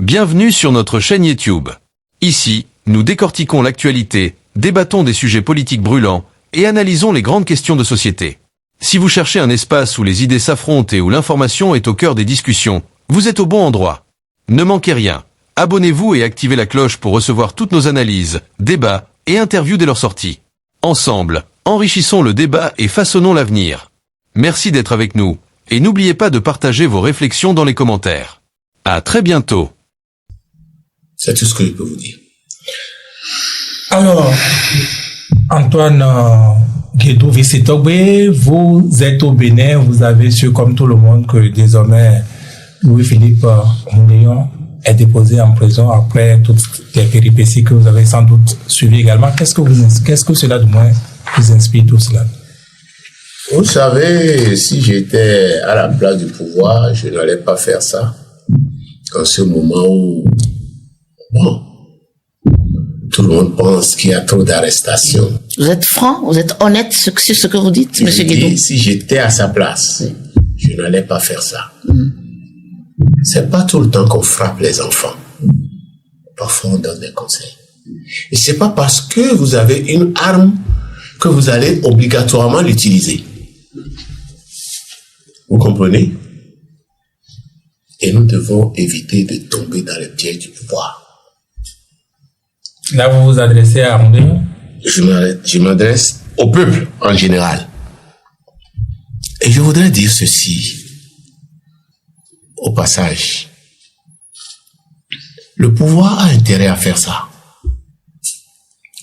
Bienvenue sur notre chaîne YouTube. Ici, nous décortiquons l'actualité, débattons des sujets politiques brûlants et analysons les grandes questions de société. Si vous cherchez un espace où les idées s'affrontent et où l'information est au cœur des discussions, vous êtes au bon endroit. Ne manquez rien. Abonnez-vous et activez la cloche pour recevoir toutes nos analyses, débats et interviews dès leur sortie. Ensemble, enrichissons le débat et façonnons l'avenir. Merci d'être avec nous et n'oubliez pas de partager vos réflexions dans les commentaires. À très bientôt. C'est tout ce que je peux vous dire. Alors, Antoine Guédou Vicitogbe, vous êtes au Bénin, vous avez su comme tout le monde que désormais Louis-Philippe Mounion est déposé en prison après toutes les péripéties que vous avez sans doute suivies également. Qu'est-ce que cela de moins vous inspire tout cela? Vous savez, si j'étais à la place du pouvoir, je n'allais pas faire ça. En ce moment où, bon, tout le monde pense qu'il y a trop d'arrestations. Vous êtes franc, vous êtes honnête sur ce que vous dites, M. Guédou. Si j'étais à sa place, je n'allais pas faire ça. C'est pas tout le temps qu'on frappe les enfants. Parfois, on donne des conseils. Et c'est pas parce que vous avez une arme que vous allez obligatoirement l'utiliser. Vous comprenez? Et nous devons éviter de tomber dans le piège du pouvoir. Là, vous vous adressez à Mounion? Je m'adresse au peuple en général. Et je voudrais dire ceci au passage. Le pouvoir a intérêt à faire ça.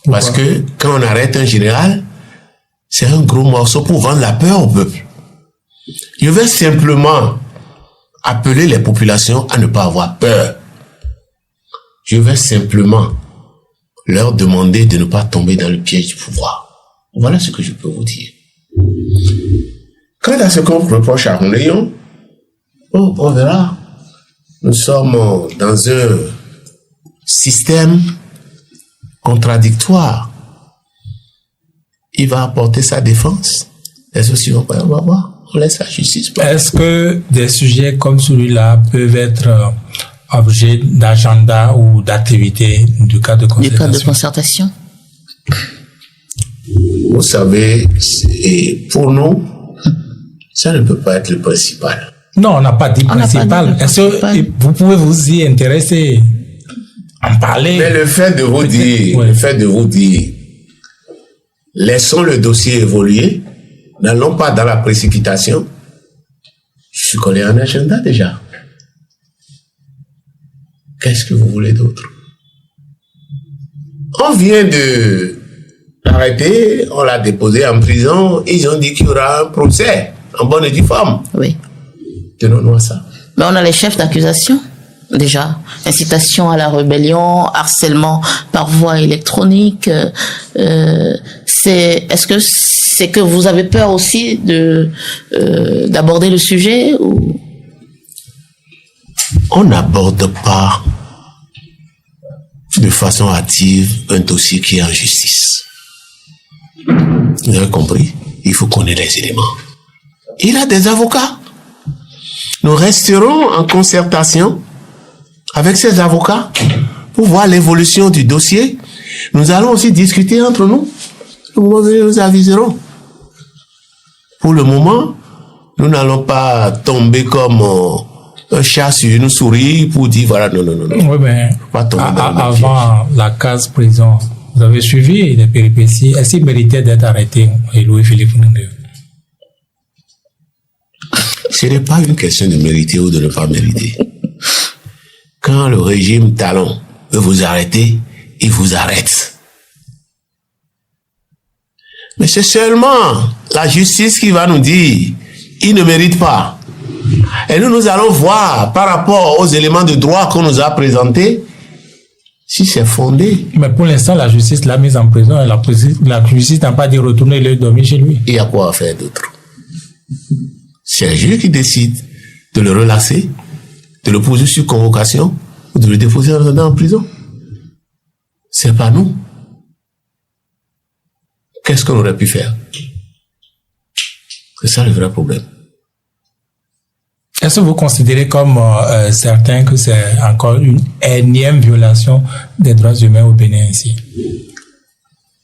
Pourquoi? Parce que quand on arrête un général, c'est un gros morceau pour vendre la peur au peuple. Je vais simplement appeler les populations à ne pas avoir peur. Je vais simplement leur demander de ne pas tomber dans le piège du pouvoir. Voilà ce que je peux vous dire. Quant à ce qu'on reproche à Mounion, on verra. Nous sommes dans un système contradictoire. Il va apporter sa défense. Les autres vont pas, on va voir. On laisse la justice. Est-ce que des sujets comme celui-là peuvent être objet d'agenda ou d'activité du cadre de concertation? Du cadre de concertation. Vous savez, et pour nous, ça ne peut pas être le principal. Non, on n'a pas dit On n'a pas principal. dit Est-ce que principal. vous pouvez vous y intéresser, en parler? Mais le fait de vous dire, Ouais. le fait de vous dire, laissons le dossier évoluer, n'allons pas dans la précipitation. Je suis collé à un agenda déjà. Qu'est-ce que vous voulez d'autre? On vient de l'arrêter, on l'a déposé en prison, ils ont dit qu'il y aura un procès en bonne et due forme. Oui. Tenons-nous à ça. Mais on a les chefs d'accusation, déjà. Incitation à la rébellion, harcèlement par voie électronique. Est-ce que c'est que vous avez peur aussi d'aborder le sujet ou... On n'aborde pas de façon hâtive un dossier qui est en justice. Vous avez compris? Il faut connaître les éléments. Il a des avocats. Nous resterons en concertation avec ces avocats pour voir l'évolution du dossier. Nous allons aussi discuter entre nous. Le moment venu, nous aviserons. Pour le moment, nous n'allons pas tomber comme un chat sur une souris pour dire voilà, non. Oui, mais Pas tomber dans le avant la case prison, vous avez suivi les péripéties. Est-ce qu'il méritait d'être arrêté, Louis-Philippe Mounion? Ce n'est pas une question de mériter ou de ne pas mériter. Quand le régime Talon veut vous arrêter, il vous arrête. Mais c'est seulement la justice qui va nous dire il ne mérite pas. Et nous allons voir par rapport aux éléments de droit qu'on nous a présentés si c'est fondé. Mais pour l'instant, la justice l'a mise en prison et la justice n'a pas dit retourner le dormir chez lui. Il y a quoi à faire d'autre? C'est un juge qui décide de le relaxer, de le poser sur convocation ou de le déposer en prison. C'est pas nous. Qu'est-ce qu'on aurait pu faire? C'est ça le vrai problème. Est-ce que vous considérez comme certains que c'est encore une énième violation des droits humains au Bénin ici?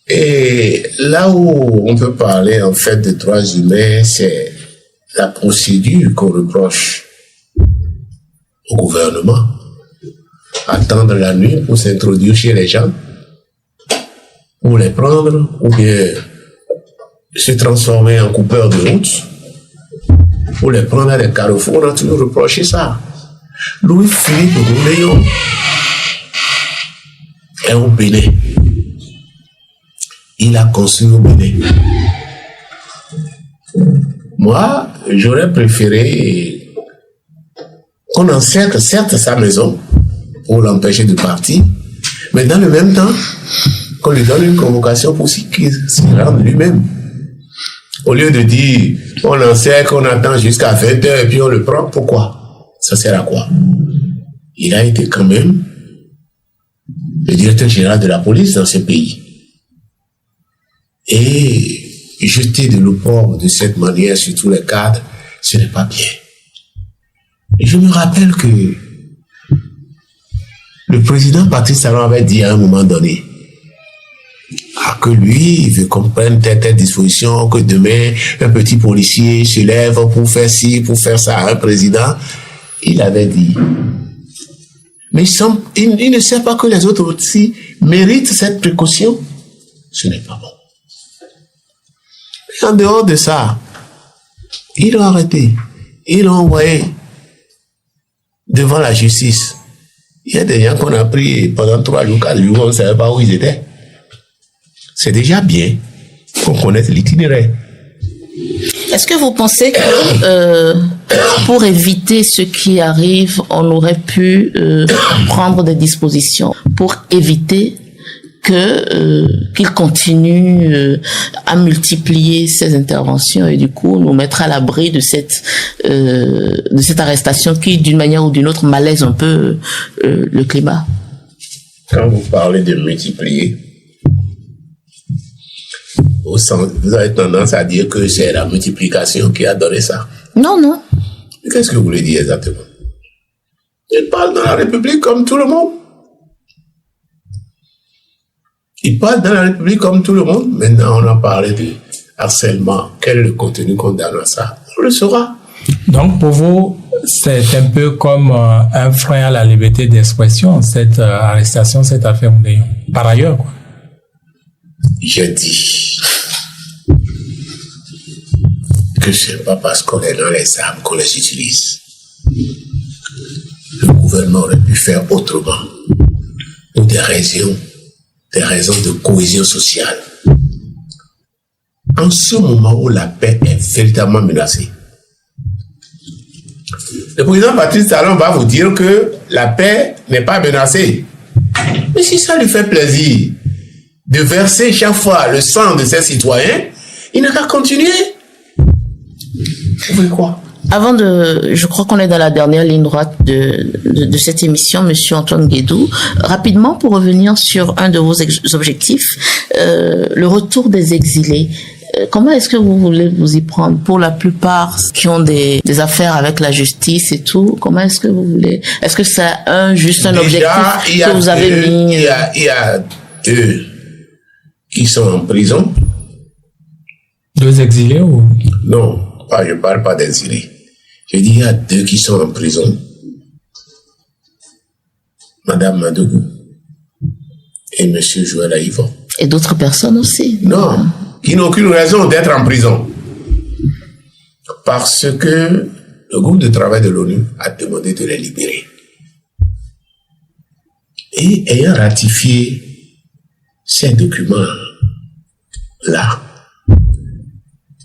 Et là où on peut parler en fait de droits humains, c'est la procédure qu'on reproche au gouvernement. Attendre la nuit pour s'introduire chez les gens, pour les prendre, ou bien se transformer en coupeur de route, pour les prendre à des carrefours. On a toujours reproché ça. Louis-Philippe Gouléon est au Bénin. Il a construit au Bénin. Moi, j'aurais préféré qu'on encercle certes sa maison pour l'empêcher de partir, mais dans le même temps, qu'on lui donne une convocation pour qu'il s'y rende lui-même. Au lieu de dire, on encercle, on attend jusqu'à 20h et puis on le prend, pourquoi? Ça sert à quoi? Il a été quand même le directeur général de la police dans ce pays. Et jeter de l'eau de cette manière sur tous les cadres, ce n'est pas bien. Et je me rappelle que le président Patrice Talon avait dit à un moment donné que lui, il veut qu'on prenne telle disposition, que demain, un petit policier se lève pour faire ci, pour faire ça à un président. Il avait dit. Mais il ne sait pas que les autres aussi méritent cette précaution. Ce n'est pas bon. En dehors de ça, ils l'ont arrêté. Ils l'ont envoyé devant la justice. Il y a des gens qu'on a pris pendant 3 jours, 4 jours, on ne savait pas où ils étaient. C'est déjà bien qu'on connaisse l'itinéraire. Est-ce que vous pensez que pour éviter ce qui arrive, on aurait pu prendre des dispositions pour éviter qu'il continue à multiplier ses interventions et du coup nous mettre à l'abri de cette arrestation qui, d'une manière ou d'une autre, malaise un peu le climat? Quand vous parlez de multiplier, vous avez tendance à dire que c'est la multiplication qui a donné ça. Non, non. Mais qu'est-ce que vous voulez dire exactement? Il parle dans la République comme tout le monde. Il parle dans la République comme tout le monde. Maintenant, on a parlé de harcèlement. Quel est le contenu qu'on donne à ça? On le saura. Donc, pour vous, c'est un peu comme un frein à la liberté d'expression, cette arrestation, cette affaire Gouléon. Par ailleurs, quoi. Je dis que ce n'est pas parce qu'on est dans les armes qu'on les utilise. Le gouvernement aurait pu faire autrement pour des raisons de cohésion sociale. En ce moment où la paix est véritablement menacée, le président Patrice Talon va vous dire que la paix n'est pas menacée. Mais si ça lui fait plaisir de verser chaque fois le sang de ses citoyens, il n'a qu'à continuer. Vous voulez quoi? Je crois qu'on est dans la dernière ligne droite de cette émission, Monsieur Antoine Guédou. Rapidement, pour revenir sur un de vos objectifs, le retour des exilés. Comment est-ce que vous voulez vous y prendre? Pour la plupart qui ont des affaires avec la justice et tout, comment est-ce que vous voulez? Est-ce que c'est juste un objectif que vous avez mis? Il y a 2 qui sont en prison. 2 exilés ou? Non, je ne parle pas d'exilés. Je dis il y a 2 qui sont en prison. Madame Madougou et Monsieur Joël Aïvon. Et d'autres personnes aussi? Non, qui n'ont aucune raison d'être en prison. Parce que le groupe de travail de l'ONU a demandé de les libérer. Et ayant ratifié ces documents-là,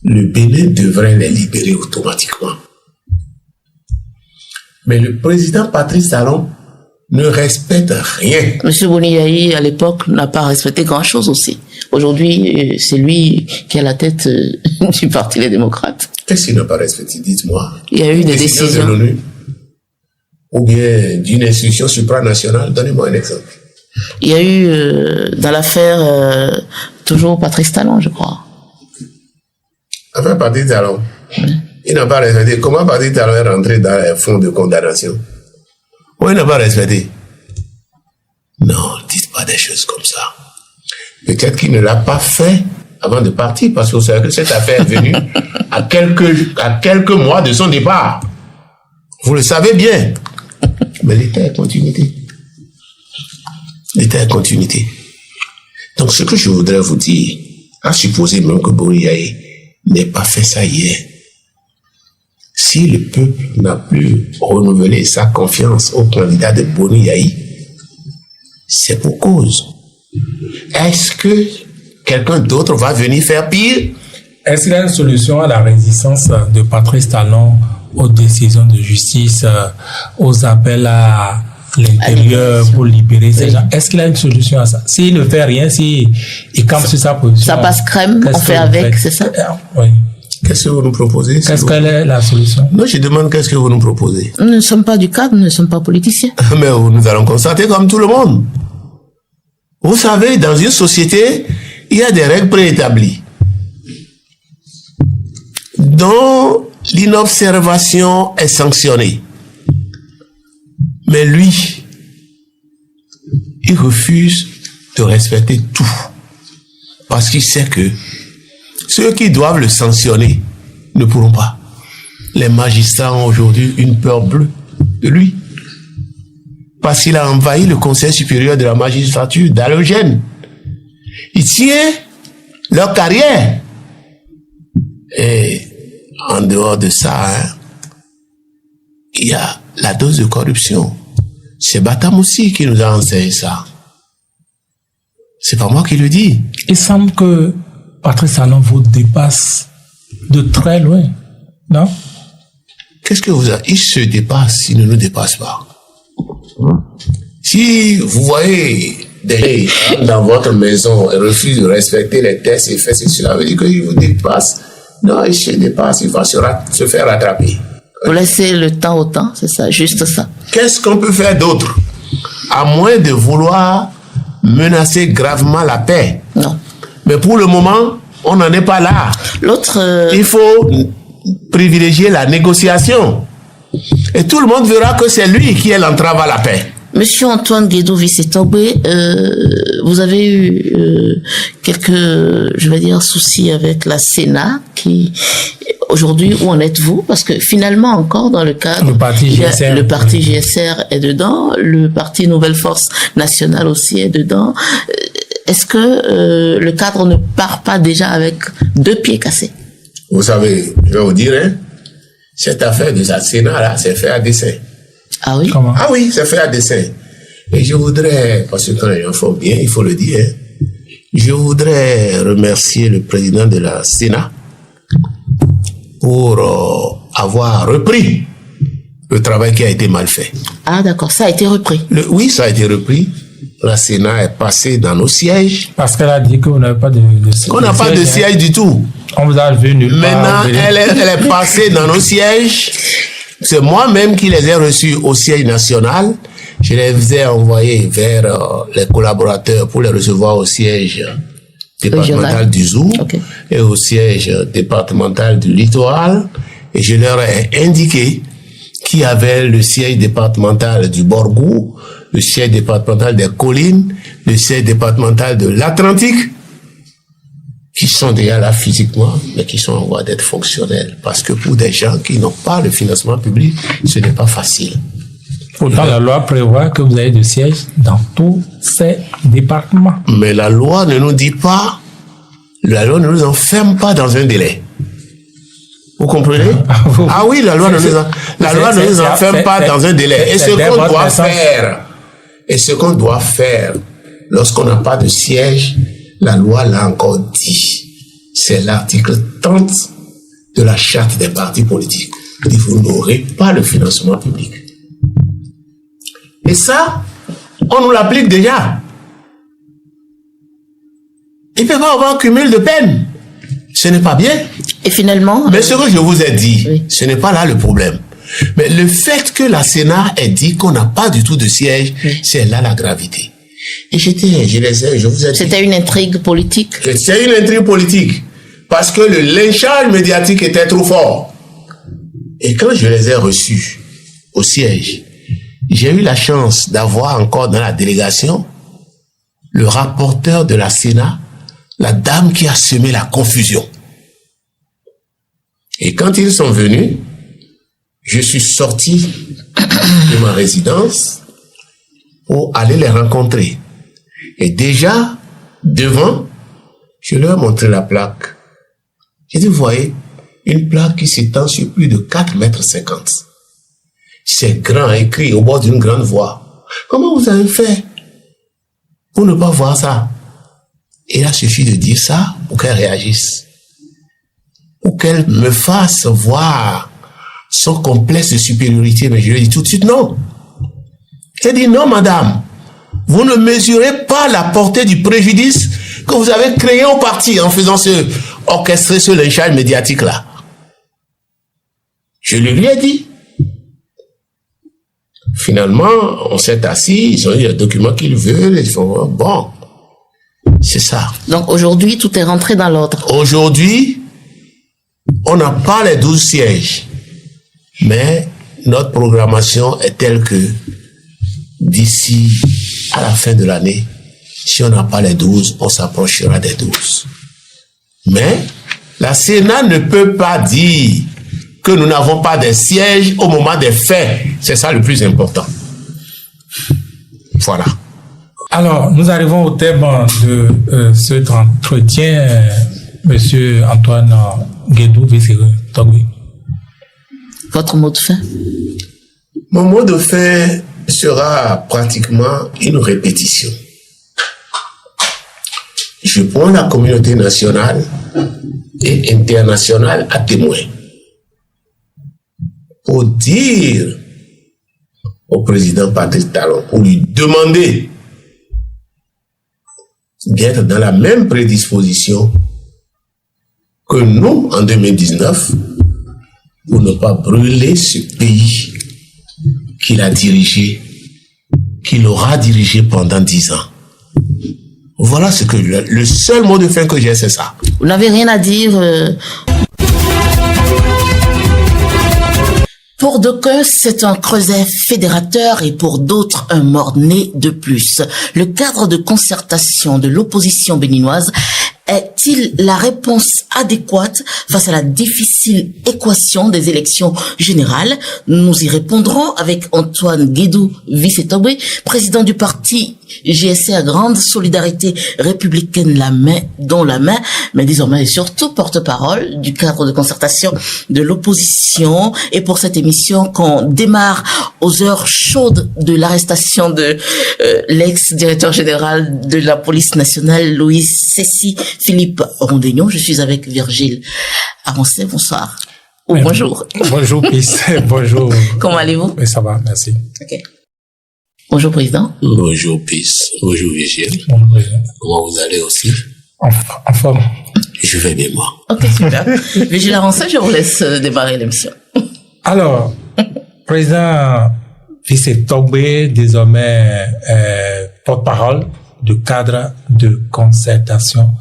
le Bénin devrait les libérer automatiquement. Mais le président Patrice Talon ne respecte rien. Monsieur Boniaï, à l'époque, n'a pas respecté grand-chose aussi. Aujourd'hui, c'est lui qui a la tête du Parti des démocrates. Qu'est-ce qu'il n'a pas respecté? Dites-moi. Il y a eu des décisions de l'ONU ou bien d'une institution supranationale. Donnez-moi un exemple. Il y a eu, dans l'affaire, toujours Patrice Talon, je crois. Affaire Patrice Talon. Il n'a pas respecté. Comment va-t-il alors rentrer dans les fonds de condamnation? Oui, il n'a pas respecté. Non, dites pas des choses comme ça. Peut-être qu'il ne l'a pas fait avant de partir, parce que vous savez que cette affaire est venue à quelques mois de son départ. Vous le savez bien. Mais l'État est continuité. L'État est continuité. Donc, ce que je voudrais vous dire, à supposer même que Boni Yayi n'ait pas fait ça hier, si le peuple n'a plus renouvelé sa confiance au candidat de Boni Yayi, c'est pour cause. Est-ce que quelqu'un d'autre va venir faire pire? Est-ce qu'il y a une solution à la résistance de Patrice Talon aux décisions de justice, aux appels à l'intérieur pour libérer ces gens? Est-ce qu'il a une solution à ça? S'il ne fait rien, s'il campe sur sa position... Ça passe crème, on fait avec, c'est ça? Oui. Qu'est-ce que vous nous proposez? Qu'est-ce qu'elle est la solution? Non, je demande qu'est-ce que vous nous proposez? Nous ne sommes pas du cadre, nous ne sommes pas politiciens. Mais nous allons constater comme tout le monde. Vous savez, dans une société, il y a des règles préétablies, dont l'inobservation est sanctionnée. Mais lui, il refuse de respecter tout. Parce qu'il sait que ceux qui doivent le sanctionner ne pourront pas. Les magistrats ont aujourd'hui une peur bleue de lui. Parce qu'il a envahi le Conseil supérieur de la magistrature d'halogène. Il tient leur carrière. Et en dehors de ça, il y a la dose de corruption. C'est Batam aussi qui nous a enseigné ça. C'est pas moi qui le dis. Il semble que Patrice Talon vous dépasse de très loin, non? Qu'est-ce que vous avez? Il se dépasse, il ne nous dépasse pas. Si vous voyez des gens dans votre maison et refusent de respecter les tests et fait cela veut dire qu'il vous dépasse. Non, il se dépasse, il va se faire rattraper. Vous laissez le temps au temps, c'est ça, juste ça. Qu'est-ce qu'on peut faire d'autre? À moins de vouloir menacer gravement la paix. Non. Mais pour le moment, on n'en est pas là. Il faut privilégier la négociation. Et tout le monde verra que c'est lui qui est l'entrave à la paix. Monsieur Antoine Guédou Vissetogbe, vous avez eu quelques, je vais dire, soucis avec la Sénat qui, aujourd'hui, où en êtes-vous? Parce que finalement, encore dans le cadre, le parti GSR, le parti GSR est dedans, le parti Nouvelle Force Nationale aussi est dedans. Est-ce que le cadre ne part pas déjà avec 2 pieds cassés? Vous savez, je vais vous dire, hein, cette affaire de la Sénat, là, c'est fait à dessein. Ah oui? Comment? Ah oui, c'est fait à dessein. Et je voudrais, parce que quand les gens font bien, il faut le dire, hein, je voudrais remercier le président de la Sénat pour avoir repris le travail qui a été mal fait. Ah d'accord, ça a été repris. Oui, ça a été repris. La Sénat est passée dans nos sièges. Parce qu'elle a dit qu'on n'avait pas de siège. Qu'on n'a pas de siège du tout. On vous a vu nulle part. Maintenant, elle est passée dans nos sièges. C'est moi-même qui les ai reçus au siège national. Je les ai envoyés vers les collaborateurs pour les recevoir au siège départemental du Zou et au siège départemental du Littoral. Et je leur ai indiqué qu'il y avait le siège départemental du Borgou, le siège départemental des Collines, le siège départemental de l'Atlantique, qui sont déjà là physiquement, mais qui sont en voie d'être fonctionnels. Parce que pour des gens qui n'ont pas le financement public, ce n'est pas facile. Pourtant, la loi prévoit que vous avez des sièges dans tous ces départements. Mais la loi ne nous dit pas, la loi ne nous enferme pas dans un délai. Vous comprenez? Ah oui, la loi ne nous enferme pas dans un délai. Et ce qu'on doit faire, lorsqu'on n'a pas de siège, la loi l'a encore dit. C'est l'article 30 de la charte des partis politiques. Il vous n'aurez pas le financement public. Et ça, on nous l'applique déjà. Il ne peut pas avoir un cumul de peine. Ce n'est pas bien. Et finalement... Mais ce que je vous ai dit, ce n'est pas là le problème. Mais le fait que la Sénat ait dit qu'on n'a pas du tout de siège, c'est là la gravité. Et je vous ai dit... C'était une intrigue politique. C'est une intrigue politique. Parce que le lynchage médiatique était trop fort. Et quand je les ai reçus au siège, j'ai eu la chance d'avoir encore dans la délégation le rapporteur de la Sénat, la dame qui a semé la confusion. Et quand ils sont venus, je suis sorti de ma résidence pour aller les rencontrer. Et déjà, devant, je leur ai montré la plaque. J'ai dit, vous voyez, une plaque qui s'étend sur plus de 4,50 mètres. C'est grand, écrit au bord d'une grande voie. Comment vous avez fait pour ne pas voir ça? Et il a suffi de dire ça pour qu'elle réagisse. Pour qu'elle me fasse voir son complexe de supériorité. Mais je lui ai dit tout de suite non. J'ai dit non, madame. Vous ne mesurez pas la portée du préjudice que vous avez créé au parti en faisant orchestrer ce lynchage médiatique-là. Je lui ai dit. Finalement, on s'est assis, ils ont eu les documents qu'ils veulent, ils font bon. C'est ça. Donc aujourd'hui, tout est rentré dans l'ordre. Aujourd'hui, on n'a pas les 12 sièges. Mais notre programmation est telle que d'ici à la fin de l'année, si on n'a pas les 12, on s'approchera des 12. Mais la Sénat ne peut pas dire que nous n'avons pas de sièges au moment des faits. C'est ça le plus important. Voilà. Alors, nous arrivons au thème de cet entretien, Monsieur Antoine Guédou Togbe. Votre mot de fin? Mon mot de fin sera pratiquement une répétition. Je prends la communauté nationale et internationale à témoin pour dire au président Patrice Talon, pour lui demander d'être dans la même prédisposition que nous en 2019 pour ne pas brûler ce pays qu'il a dirigé, qu'il aura dirigé pendant 10 ans. Voilà ce que le seul mot de fin que j'ai, c'est ça. Vous n'avez rien à dire Pour d'aucuns, c'est un creuset fédérateur et pour d'autres, un mort-né de plus. Le cadre de concertation de l'opposition béninoise est-il la réponse adéquate face à la difficile équation des élections générales? Nous y répondrons avec Antoine Guédou Togbe, président du parti GSR Grande Solidarité Républicaine, la main dans la main, mais désormais et surtout porte-parole du cadre de concertation de l'opposition. Et pour cette émission qu'on démarre aux heures chaudes de l'arrestation de l'ex-directeur général de la police nationale, Louise Cécy Philippe Rondignon, je suis avec Virgile Avancé. Bonsoir. Ou bonjour. Bonjour, Peace. Bonjour. Comment allez-vous? Oui, ça va, merci. Ok. Bonjour, Président. Bonjour, Peace. Bonjour, Virgile. Bonjour, Président. Comment vous allez aussi? En forme. Je vais bien, moi. Ok, super. Virgile Avancé, je vous laisse démarrer l'émission. Alors, Président Togbe, désormais porte-parole du cadre de concertation.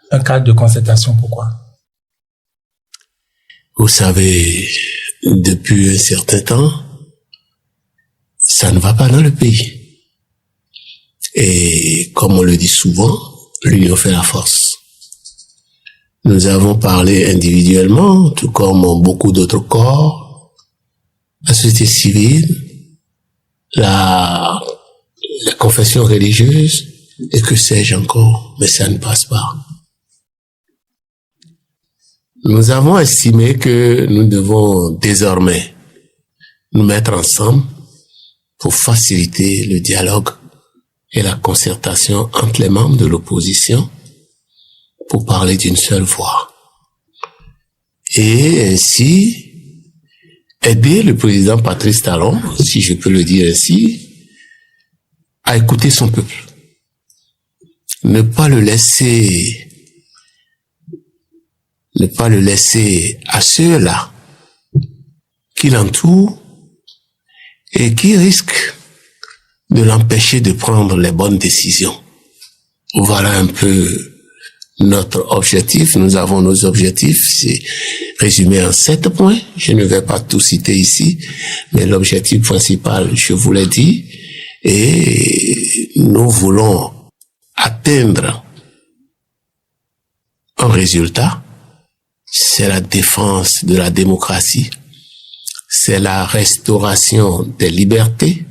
Un cadre de concertation, pourquoi? Vous savez, depuis un certain temps, ça ne va pas dans le pays. Et comme on le dit souvent, l'union fait la force. Nous avons parlé individuellement, tout comme beaucoup d'autres corps, la société civile, la confession religieuse, et que sais-je encore, mais ça ne passe pas. Nous avons estimé que nous devons désormais nous mettre ensemble pour faciliter le dialogue et la concertation entre les membres de l'opposition pour parler d'une seule voix. Et ainsi, aider le président Patrice Talon, si je peux le dire ainsi, à écouter son peuple. Ne pas le laisser à ceux-là qui l'entourent et qui risquent de l'empêcher de prendre les bonnes décisions. Voilà un peu notre objectif, nous avons nos objectifs, c'est résumé en 7 points. Je ne vais pas tout citer ici, mais l'objectif principal, je vous l'ai dit, et nous voulons atteindre un résultat, c'est la défense de la démocratie, c'est la restauration des libertés,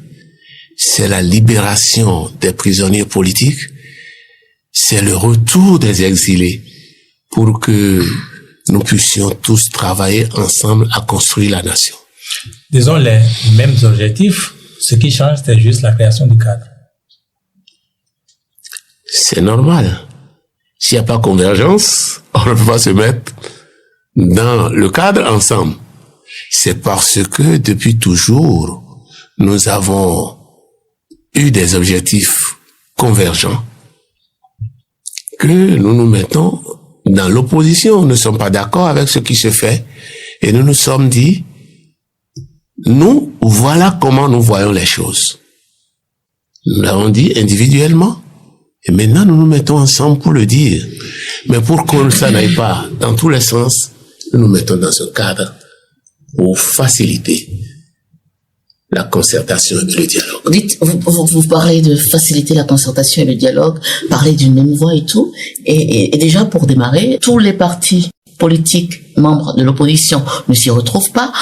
c'est la libération des prisonniers politiques, c'est le retour des exilés pour que nous puissions tous travailler ensemble à construire la nation. Disons les mêmes objectifs, ce qui change, c'est juste la création du cadre. C'est normal. S'il n'y a pas convergence, on ne peut pas se mettre dans le cadre ensemble. C'est parce que depuis toujours, nous avons eu des objectifs convergents que nous nous mettons dans l'opposition. Nous ne sommes pas d'accord avec ce qui se fait et nous nous sommes dit, nous, voilà comment nous voyons les choses. Nous l'avons dit individuellement et maintenant nous nous mettons ensemble pour le dire. Mais pour que ça n'aille pas dans tous les sens, nous nous mettons dans ce cadre pour faciliter la concertation et le dialogue. Vous parlez de faciliter la concertation et le dialogue, parler d'une même voix et tout. Et déjà, pour démarrer, tous les partis politiques membres de l'opposition ne s'y retrouvent pas.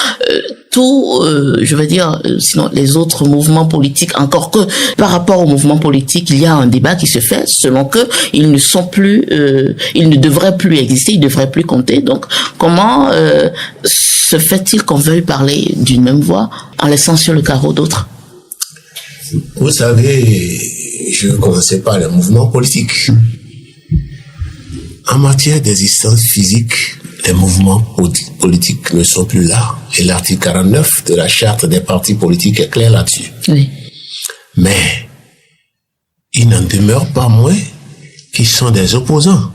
Je veux dire, sinon les autres mouvements politiques, encore que par rapport aux mouvements politiques, il y a un débat qui se fait selon que ils ne sont plus, ils ne devraient plus exister, ils ne devraient plus compter. Donc, comment se fait-il qu'on veuille parler d'une même voix en laissant sur le carreau d'autres? Vous savez, je ne connaissais pas les mouvements politiques. En matière d'existence physique, les mouvements politiques ne sont plus là. Et l'article 49 de la charte des partis politiques est clair là-dessus. Oui. Mais il n'en demeure pas moins qu'ils sont des opposants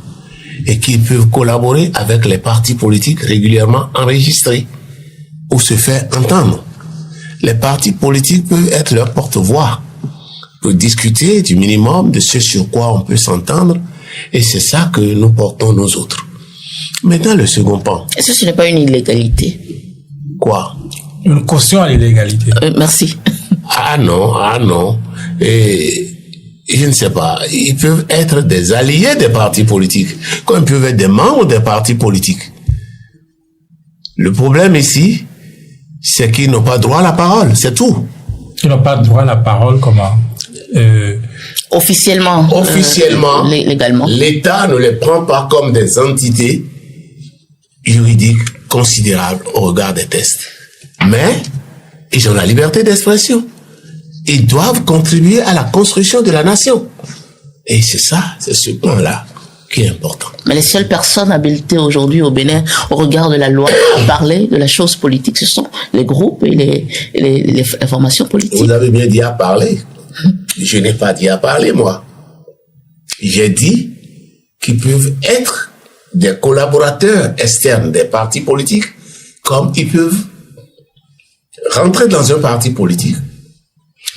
et qu'ils peuvent collaborer avec les partis politiques régulièrement enregistrés ou se faire entendre. Les partis politiques peuvent être leur porte-voix pour discuter du minimum de ce sur quoi on peut s'entendre et c'est ça que nous portons nous autres. Maintenant, le second pan. Est-ce que ce n'est pas une illégalité? Quoi? Une caution à l'illégalité. Merci. Ah non. Et je ne sais pas. Ils peuvent être des alliés des partis politiques, comme ils peuvent être des membres des partis politiques. Le problème ici, c'est qu'ils n'ont pas droit à la parole, c'est tout. Ils n'ont pas droit à la parole comment? Officiellement. Légalement. L'État ne les prend pas comme des entités juridiques considérables au regard des tests. Mais ils ont la liberté d'expression. Ils doivent contribuer à la construction de la nation. Et c'est ce point-là qui est important. Mais les seules personnes habilitées aujourd'hui au Bénin, au regard de la loi, à parler de la chose politique, ce sont les groupes et les formations politiques. Vous avez bien dit à parler. Je n'ai pas dit à parler, moi. J'ai dit qu'ils peuvent être des collaborateurs externes des partis politiques, comme ils peuvent rentrer dans un parti politique.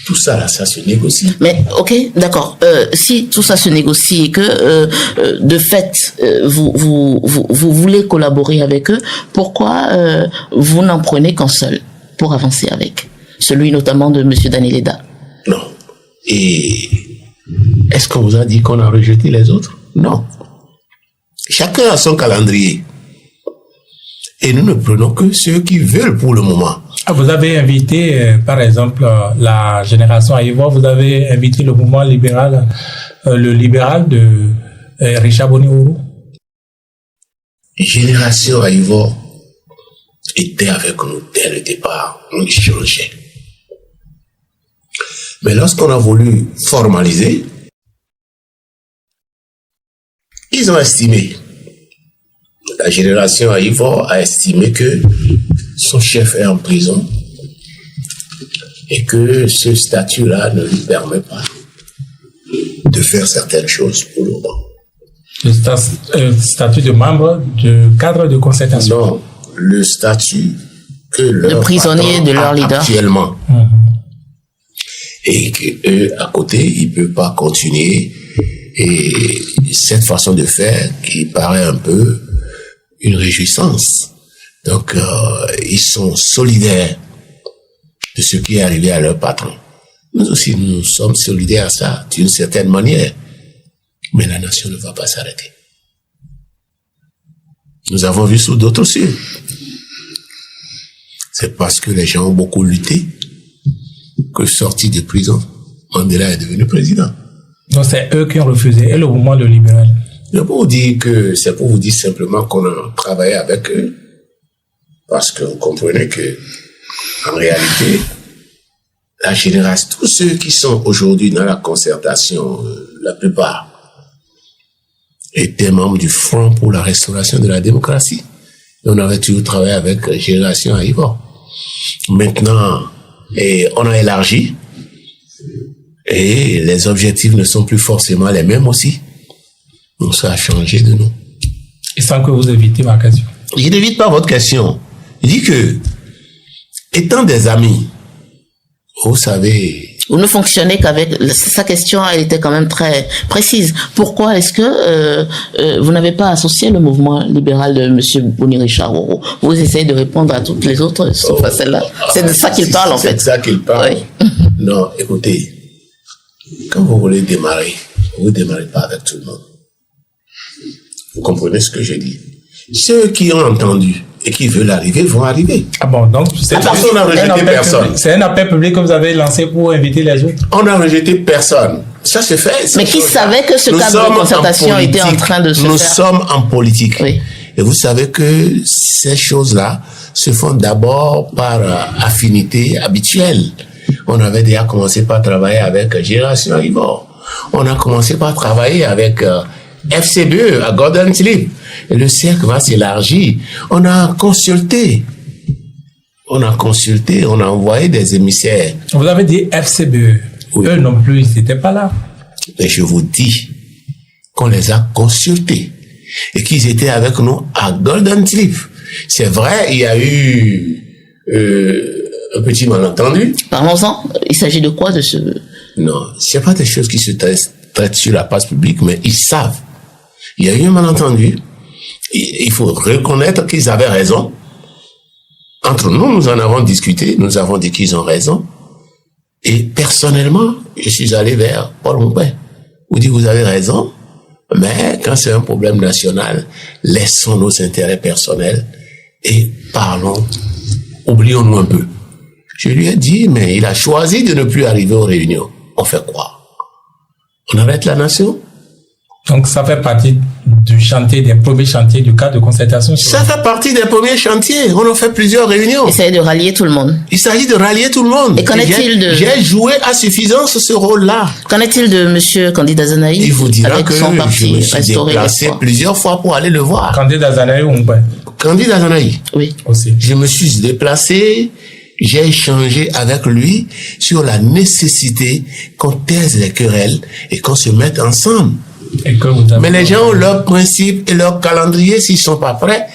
Tout ça, là, ça se négocie. Mais, ok, d'accord. Si tout ça se négocie et que, de fait, vous voulez collaborer avec eux, pourquoi vous n'en prenez qu'un seul pour avancer avec? Celui notamment de M. Daniel Eda. Non. Et est-ce qu'on vous a dit qu'on a rejeté les autres? Non. Chacun a son calendrier. Et nous ne prenons que ceux qui veulent pour le moment. Vous avez invité, par exemple, la génération Aïvo, vous avez invité le mouvement libéral, le libéral de Richard Boniwourou. Génération Aïvo était avec nous dès le départ. On échangeait. Mais lorsqu'on a voulu formaliser, ils ont estimé, la génération Aïvo a estimé que son chef est en prison et que ce statut-là ne lui permet pas de faire certaines choses pour le moment. Le statut de membre du cadre de concertation. Non, le statut que leur prisonnier de leur leader actuellement. Et qu'eux, à côté, ils ne peuvent pas continuer. Et cette façon de faire qui paraît un peu une réjouissance. Donc, ils sont solidaires de ce qui est arrivé à leur patron. Nous aussi, nous sommes solidaires à ça, d'une certaine manière. Mais la nation ne va pas s'arrêter. Nous avons vu sous d'autres cieux. C'est parce que les gens ont beaucoup lutté que, sorti de prison, Mandela est devenu président. Donc c'est eux qui ont refusé, et le mouvement de libéral. C'est pour vous dire simplement qu'on a travaillé avec eux, parce que vous comprenez que, en réalité, la génération, tous ceux qui sont aujourd'hui dans la concertation, la plupart, étaient membres du Front pour la restauration de la démocratie. Et on avait toujours travaillé avec Génération Aïvo. Maintenant, on a élargi, et les objectifs ne sont plus forcément les mêmes aussi. Donc ça a changé de nous. Et sans que vous évitez ma question. Je n'évite pas votre question. Je dis que, étant des amis, vous savez... Vous ne fonctionnez qu'avec... Sa question, elle était quand même très précise. Pourquoi est-ce que vous n'avez pas associé le mouvement libéral de M. Boni Richard Roro? Vous essayez de répondre à toutes les autres, sauf à celle-là. C'est de ça qu'il parle, en fait. C'est de ça qu'il parle. Oui. Non, écoutez, quand vous voulez démarrer, vous ne démarrez pas avec tout le monde. Vous comprenez ce que je dis? Ceux qui ont entendu et qui veulent arriver vont arriver. Ah bon, donc c'est on n'a rejeté personne. C'est un appel public que vous avez lancé pour inviter les autres. On n'a rejeté personne. Ça se fait. Mais qui savait que ce cadre de concertation était en train de se faire? Nous sommes en politique. Oui. Et vous savez que ces choses-là se font d'abord par affinité habituelle. On avait déjà commencé par travailler avec Génération Aïvo. On a commencé par travailler avec FCBE à Golden Slip. Et le cercle va s'élargir. On a consulté. On a envoyé des émissaires. Vous avez dit FCBE. Oui. Eux non plus, ils n'étaient pas là. Mais je vous dis qu'on les a consultés et qu'ils étaient avec nous à Golden Slip. C'est vrai, il y a eu un petit malentendu. Parlons-en. Il s'agit de quoi de ce... Non, c'est pas des choses qui se traitent sur la place publique, mais ils savent. Il y a eu un malentendu. Il faut reconnaître qu'ils avaient raison. Entre nous, nous en avons discuté. Nous avons dit qu'ils ont raison. Et personnellement, je suis allé vers Paul Mouquet. Vous dites, vous avez raison. Mais quand c'est un problème national, laissons nos intérêts personnels et parlons. Oublions-nous un peu. Je lui ai dit, mais il a choisi de ne plus arriver aux réunions. On fait quoi? On arrête la nation? Donc, ça fait partie du chantier, des premiers chantiers du cadre de concertation. Ça fait partie des premiers chantiers. On a fait plusieurs réunions. Il s'agit de rallier tout le monde. Il s'agit de rallier tout le monde. Et qu'en est-il de... J'ai joué à suffisance ce rôle-là. Qu'en est-il de M. Candidat Zanaï? Il vous dira avec que son parti je me suis déplacé plusieurs fois pour aller le voir. Candidat Zanaï ou pas? Candidat Zanaï. Oui. Aussi. Je me suis déplacé. J'ai échangé avec lui sur la nécessité qu'on taise les querelles et qu'on se mette ensemble. Mais les gens ont leurs principes et leur calendrier. S'ils sont pas prêts,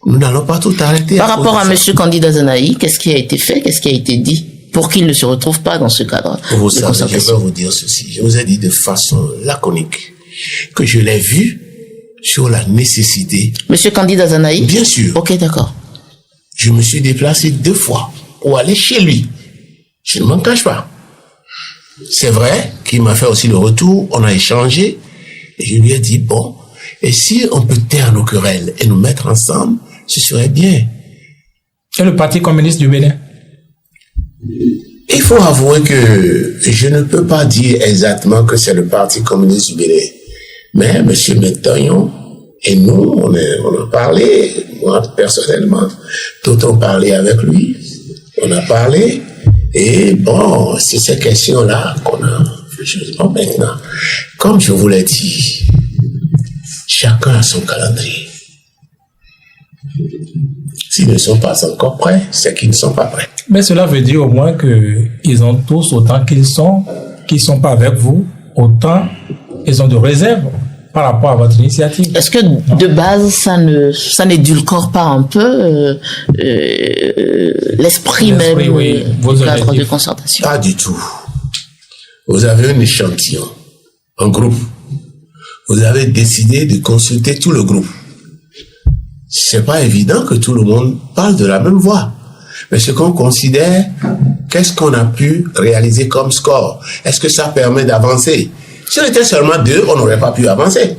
nous n'allons pas tout arrêter. Par rapport à M. Candidat Zanaï, qu'est-ce qui a été fait? Qu'est-ce qui a été dit pour qu'il ne se retrouve pas dans ce cadre? Vous savez, je vais vous dire ceci. Je vous ai dit de façon laconique que je l'ai vu sur la nécessité. M. Candidat Zanaï? Bien sûr. Ok, d'accord. Je me suis déplacé 2 fois pour aller chez lui. Je ne m'en cache pas. C'est vrai qu'il m'a fait aussi le retour. On a échangé. Et je lui ai dit, bon, et si on peut taire nos querelles et nous mettre ensemble, ce serait bien. Et le Parti communiste du Bénin? Il faut avouer que je ne peux pas dire exactement que c'est le Parti communiste du Bénin. Mais M. Métagnon et nous, on a parlé, moi personnellement, d'autres ont parlé avec lui, on a parlé, et bon, c'est ces questions-là qu'on a... Bon, maintenant, comme je vous l'ai dit, chacun a son calendrier. S'ils ne sont pas encore prêts, c'est qu'ils ne sont pas prêts. Mais cela veut dire au moins qu'ils ont tous, autant qu'ils sont pas avec vous, autant ils ont de réserves par rapport à votre initiative. Est-ce que de base, ça n'édulcore pas un peu l'esprit même oui, du cadre de concertation? Pas du tout. Vous avez un échantillon, un groupe. vous avez décidé de consulter tout le groupe. C'est pas évident que tout le monde parle de la même voix. Mais ce qu'on considère, qu'est-ce qu'on a pu réaliser comme score? Est-ce que ça permet d'avancer? Si on était seulement 2, on n'aurait pas pu avancer.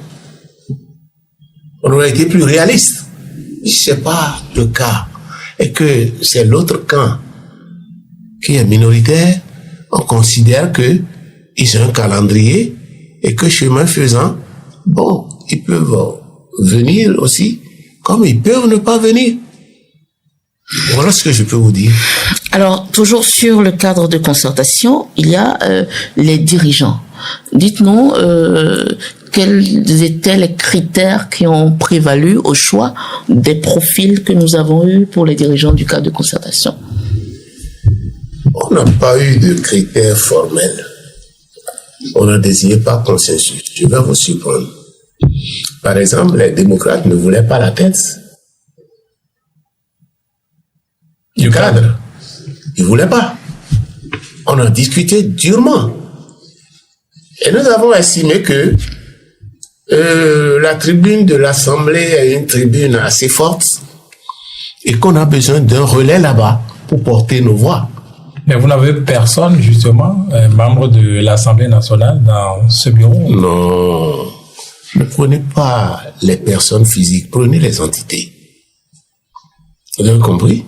On aurait été plus réaliste. Si c'est pas le cas, et que c'est l'autre camp qui est minoritaire, on considère que ils ont un calendrier et que chemin faisant, bon, ils peuvent venir aussi, comme ils peuvent ne pas venir. Voilà ce que je peux vous dire. Alors, toujours sur le cadre de concertation, il y a les dirigeants. Dites-nous quels étaient les critères qui ont prévalu au choix des profils que nous avons eus pour les dirigeants du cadre de concertation. On n'a pas eu de critères formels. On n'a désigné pas consensus. Je vais vous surprendre. Par exemple, les démocrates ne voulaient pas la tête du cadre. Ils ne voulaient pas. On a discuté durement. Et nous avons estimé que la tribune de l'Assemblée est une tribune assez forte et qu'on a besoin d'un relais là-bas pour porter nos voix. Mais vous n'avez personne, justement, membre de l'Assemblée nationale dans ce bureau? Non. Ne prenez pas les personnes physiques, prenez les entités. Vous avez compris?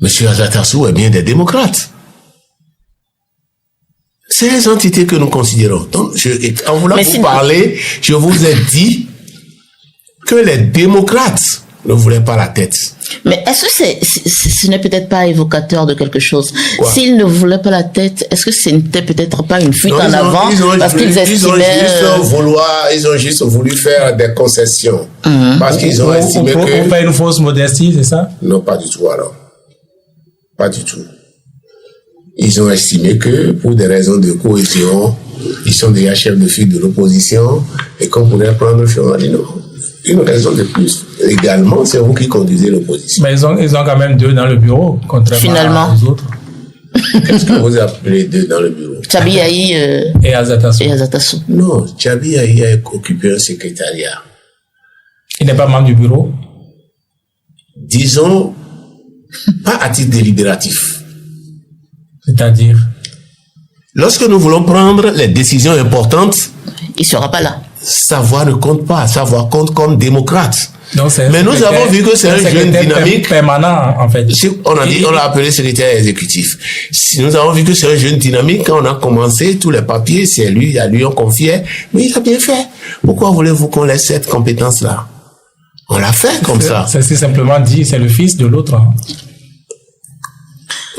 Monsieur Azatassou est bien des démocrates. C'est les entités que nous considérons. Donc, en voulant vous parler, je vous ai dit que les démocrates ne voulaient pas la tête. Mais est-ce que ce n'est peut-être pas évocateur de quelque chose? S'ils ne voulaient pas la tête, est-ce que ce n'était peut-être pas une fuite en avant parce qu'ils estimaient... Ils ont juste voulu faire des concessions. Parce qu'ils ont estimé que... Pour faire une fausse modestie, c'est ça? Non, pas du tout alors. Pas du tout. Ils ont estimé que pour des raisons de cohésion, ils sont déjà chefs de file de l'opposition et qu'on pourrait prendre le chemin. Non. Une raison de plus. Également, c'est vous qui conduisez l'opposition. Mais ils ont quand même 2 dans le bureau, contrairement aux autres. Qu'est-ce que vous appelez 2 dans le bureau? Tchabi Aïe et Azatassou. Non, Tchabi Aïe a occupé un secrétariat. Il n'est pas membre du bureau? Disons, pas à titre délibératif. C'est-à-dire? Lorsque nous voulons prendre les décisions importantes, il ne sera pas là. Sa voix ne compte pas, sa voix compte comme démocrate. Donc, mais nous avons vu que c'est un jeune dynamique permanent, en fait. On l'a appelé secrétaire exécutif. Si nous avons vu que c'est un jeune dynamique, quand on a commencé, tous les papiers, c'est lui, à lui on confiait, mais il a bien fait. Pourquoi voulez-vous qu'on laisse cette compétence-là? On l'a fait comme ça. C'est simplement dit, c'est le fils de l'autre. Hein.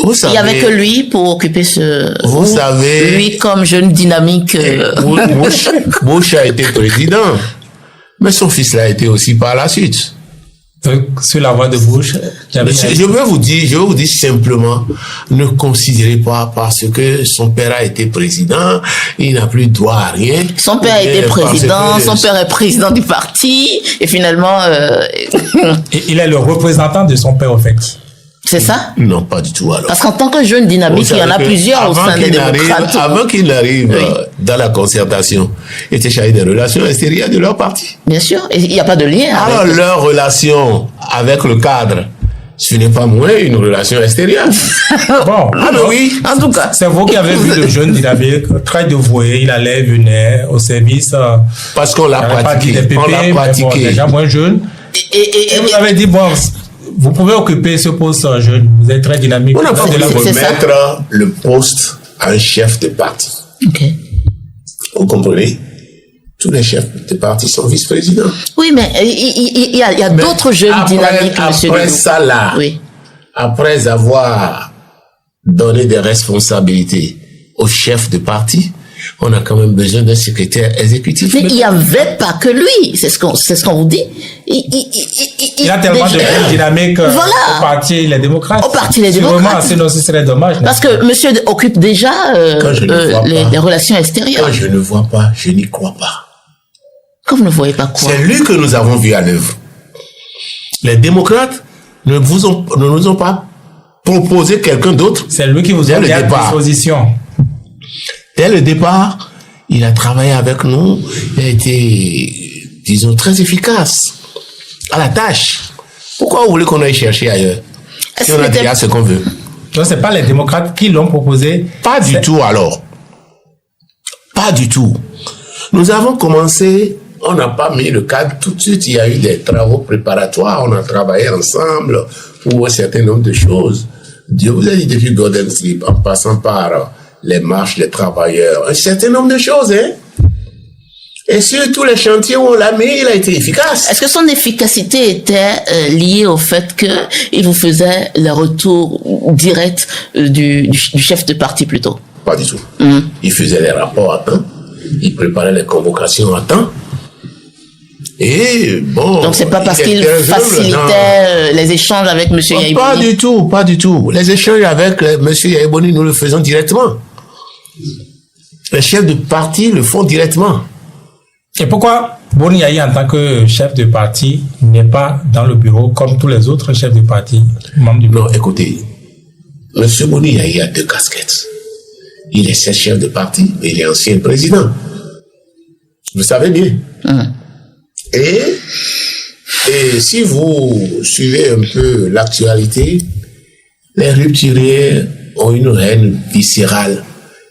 Vous savez, il n'y avait que lui pour occuper ce... Vous savez... Lui comme jeune dynamique... Bush a été président. Mais son fils l'a été aussi par la suite. Donc, sur la voie de Bush... Je veux vous dire simplement, ne considérez pas parce que son père a été président, il n'a plus droit à rien. Son père a été président, son père est président du parti, et finalement... il est le représentant de son père, au fait. C'est ça? Non, pas du tout alors. Parce qu'en tant que jeune dynamique, il y en a plusieurs au sein des démocrates. Avant qu'il n'arrive dans la concertation, il était chargé des relations extérieures de leur parti. Bien sûr, et il n'y a pas de lien. Alors leur relation avec le cadre, ce n'est pas moins une relation extérieure. Bon, oui. En tout cas. C'est vous qui avez vu le jeune dynamique, très dévoué, il allait, venait au service. Parce qu'on l'a pratiqué. On l'a pratiqué. Bon, déjà moins jeune. Et vous avez dit, bon... Vous pouvez occuper ce poste jeune, vous êtes très dynamique. On n'a pas voulu remettre le poste à un chef de parti. Okay. Vous comprenez? Tous les chefs de parti sont vice-présidents. Oui, mais il y a d'autres jeunes dynamiques, monsieur. Après ça, là, après avoir donné des responsabilités aux chefs de parti, on a quand même besoin d'un secrétaire exécutif. Mais il n'y avait pas que lui, c'est ce qu'on vous dit. Il y a tellement de jeunes dynamiques au parti Les Démocrates. Au parti Les Démocrates. Sinon, ce serait dommage. Parce que monsieur occupe déjà les relations extérieures. Quand je ne vois pas, je n'y crois pas. Quand vous ne voyez pas quoi? C'est lui que nous avons vu à l'œuvre. Les démocrates ne nous ont pas proposé quelqu'un d'autre. C'est lui qui vous a mis à disposition. Dès le départ, Il a travaillé avec nous. Il a été, disons, très efficace à la tâche. Pourquoi vous voulez qu'on aille chercher ailleurs? Si on a déjà ce qu'on veut. Donc, c'est pas les démocrates qui l'ont proposé? Pas du tout, alors. Pas du tout. Nous avons commencé, on n'a pas mis le cadre tout de suite. Il y a eu des travaux préparatoires. On a travaillé ensemble pour un certain nombre de choses. Dieu vous a dit depuis Golden Slip, en passant par les marches des travailleurs, un certain nombre de choses, hein. Et sur tous les chantiers où on l'a mis, il a été efficace. Est-ce que son efficacité était liée au fait qu'il vous faisait le retour direct du chef de parti plutôt? Pas du tout. Il faisait les rapports à temps, il préparait les convocations à temps. Et bon. Donc c'est pas parce qu'il facilitait les échanges avec M. Yaïboni? Pas du tout, pas du tout. Les échanges avec M. Yaïboni, nous le faisons directement. Les chefs de parti le font directement. Et pourquoi Boni Yayi, en tant que chef de parti, n'est pas dans le bureau comme tous les autres chefs de parti, membres du bureau? Non, écoutez, M. Boni Yayi a 2 casquettes. Il est chef de parti, mais il est ancien président. Vous savez bien. Et si vous suivez un peu l'actualité, les rupturiers ont une haine viscérale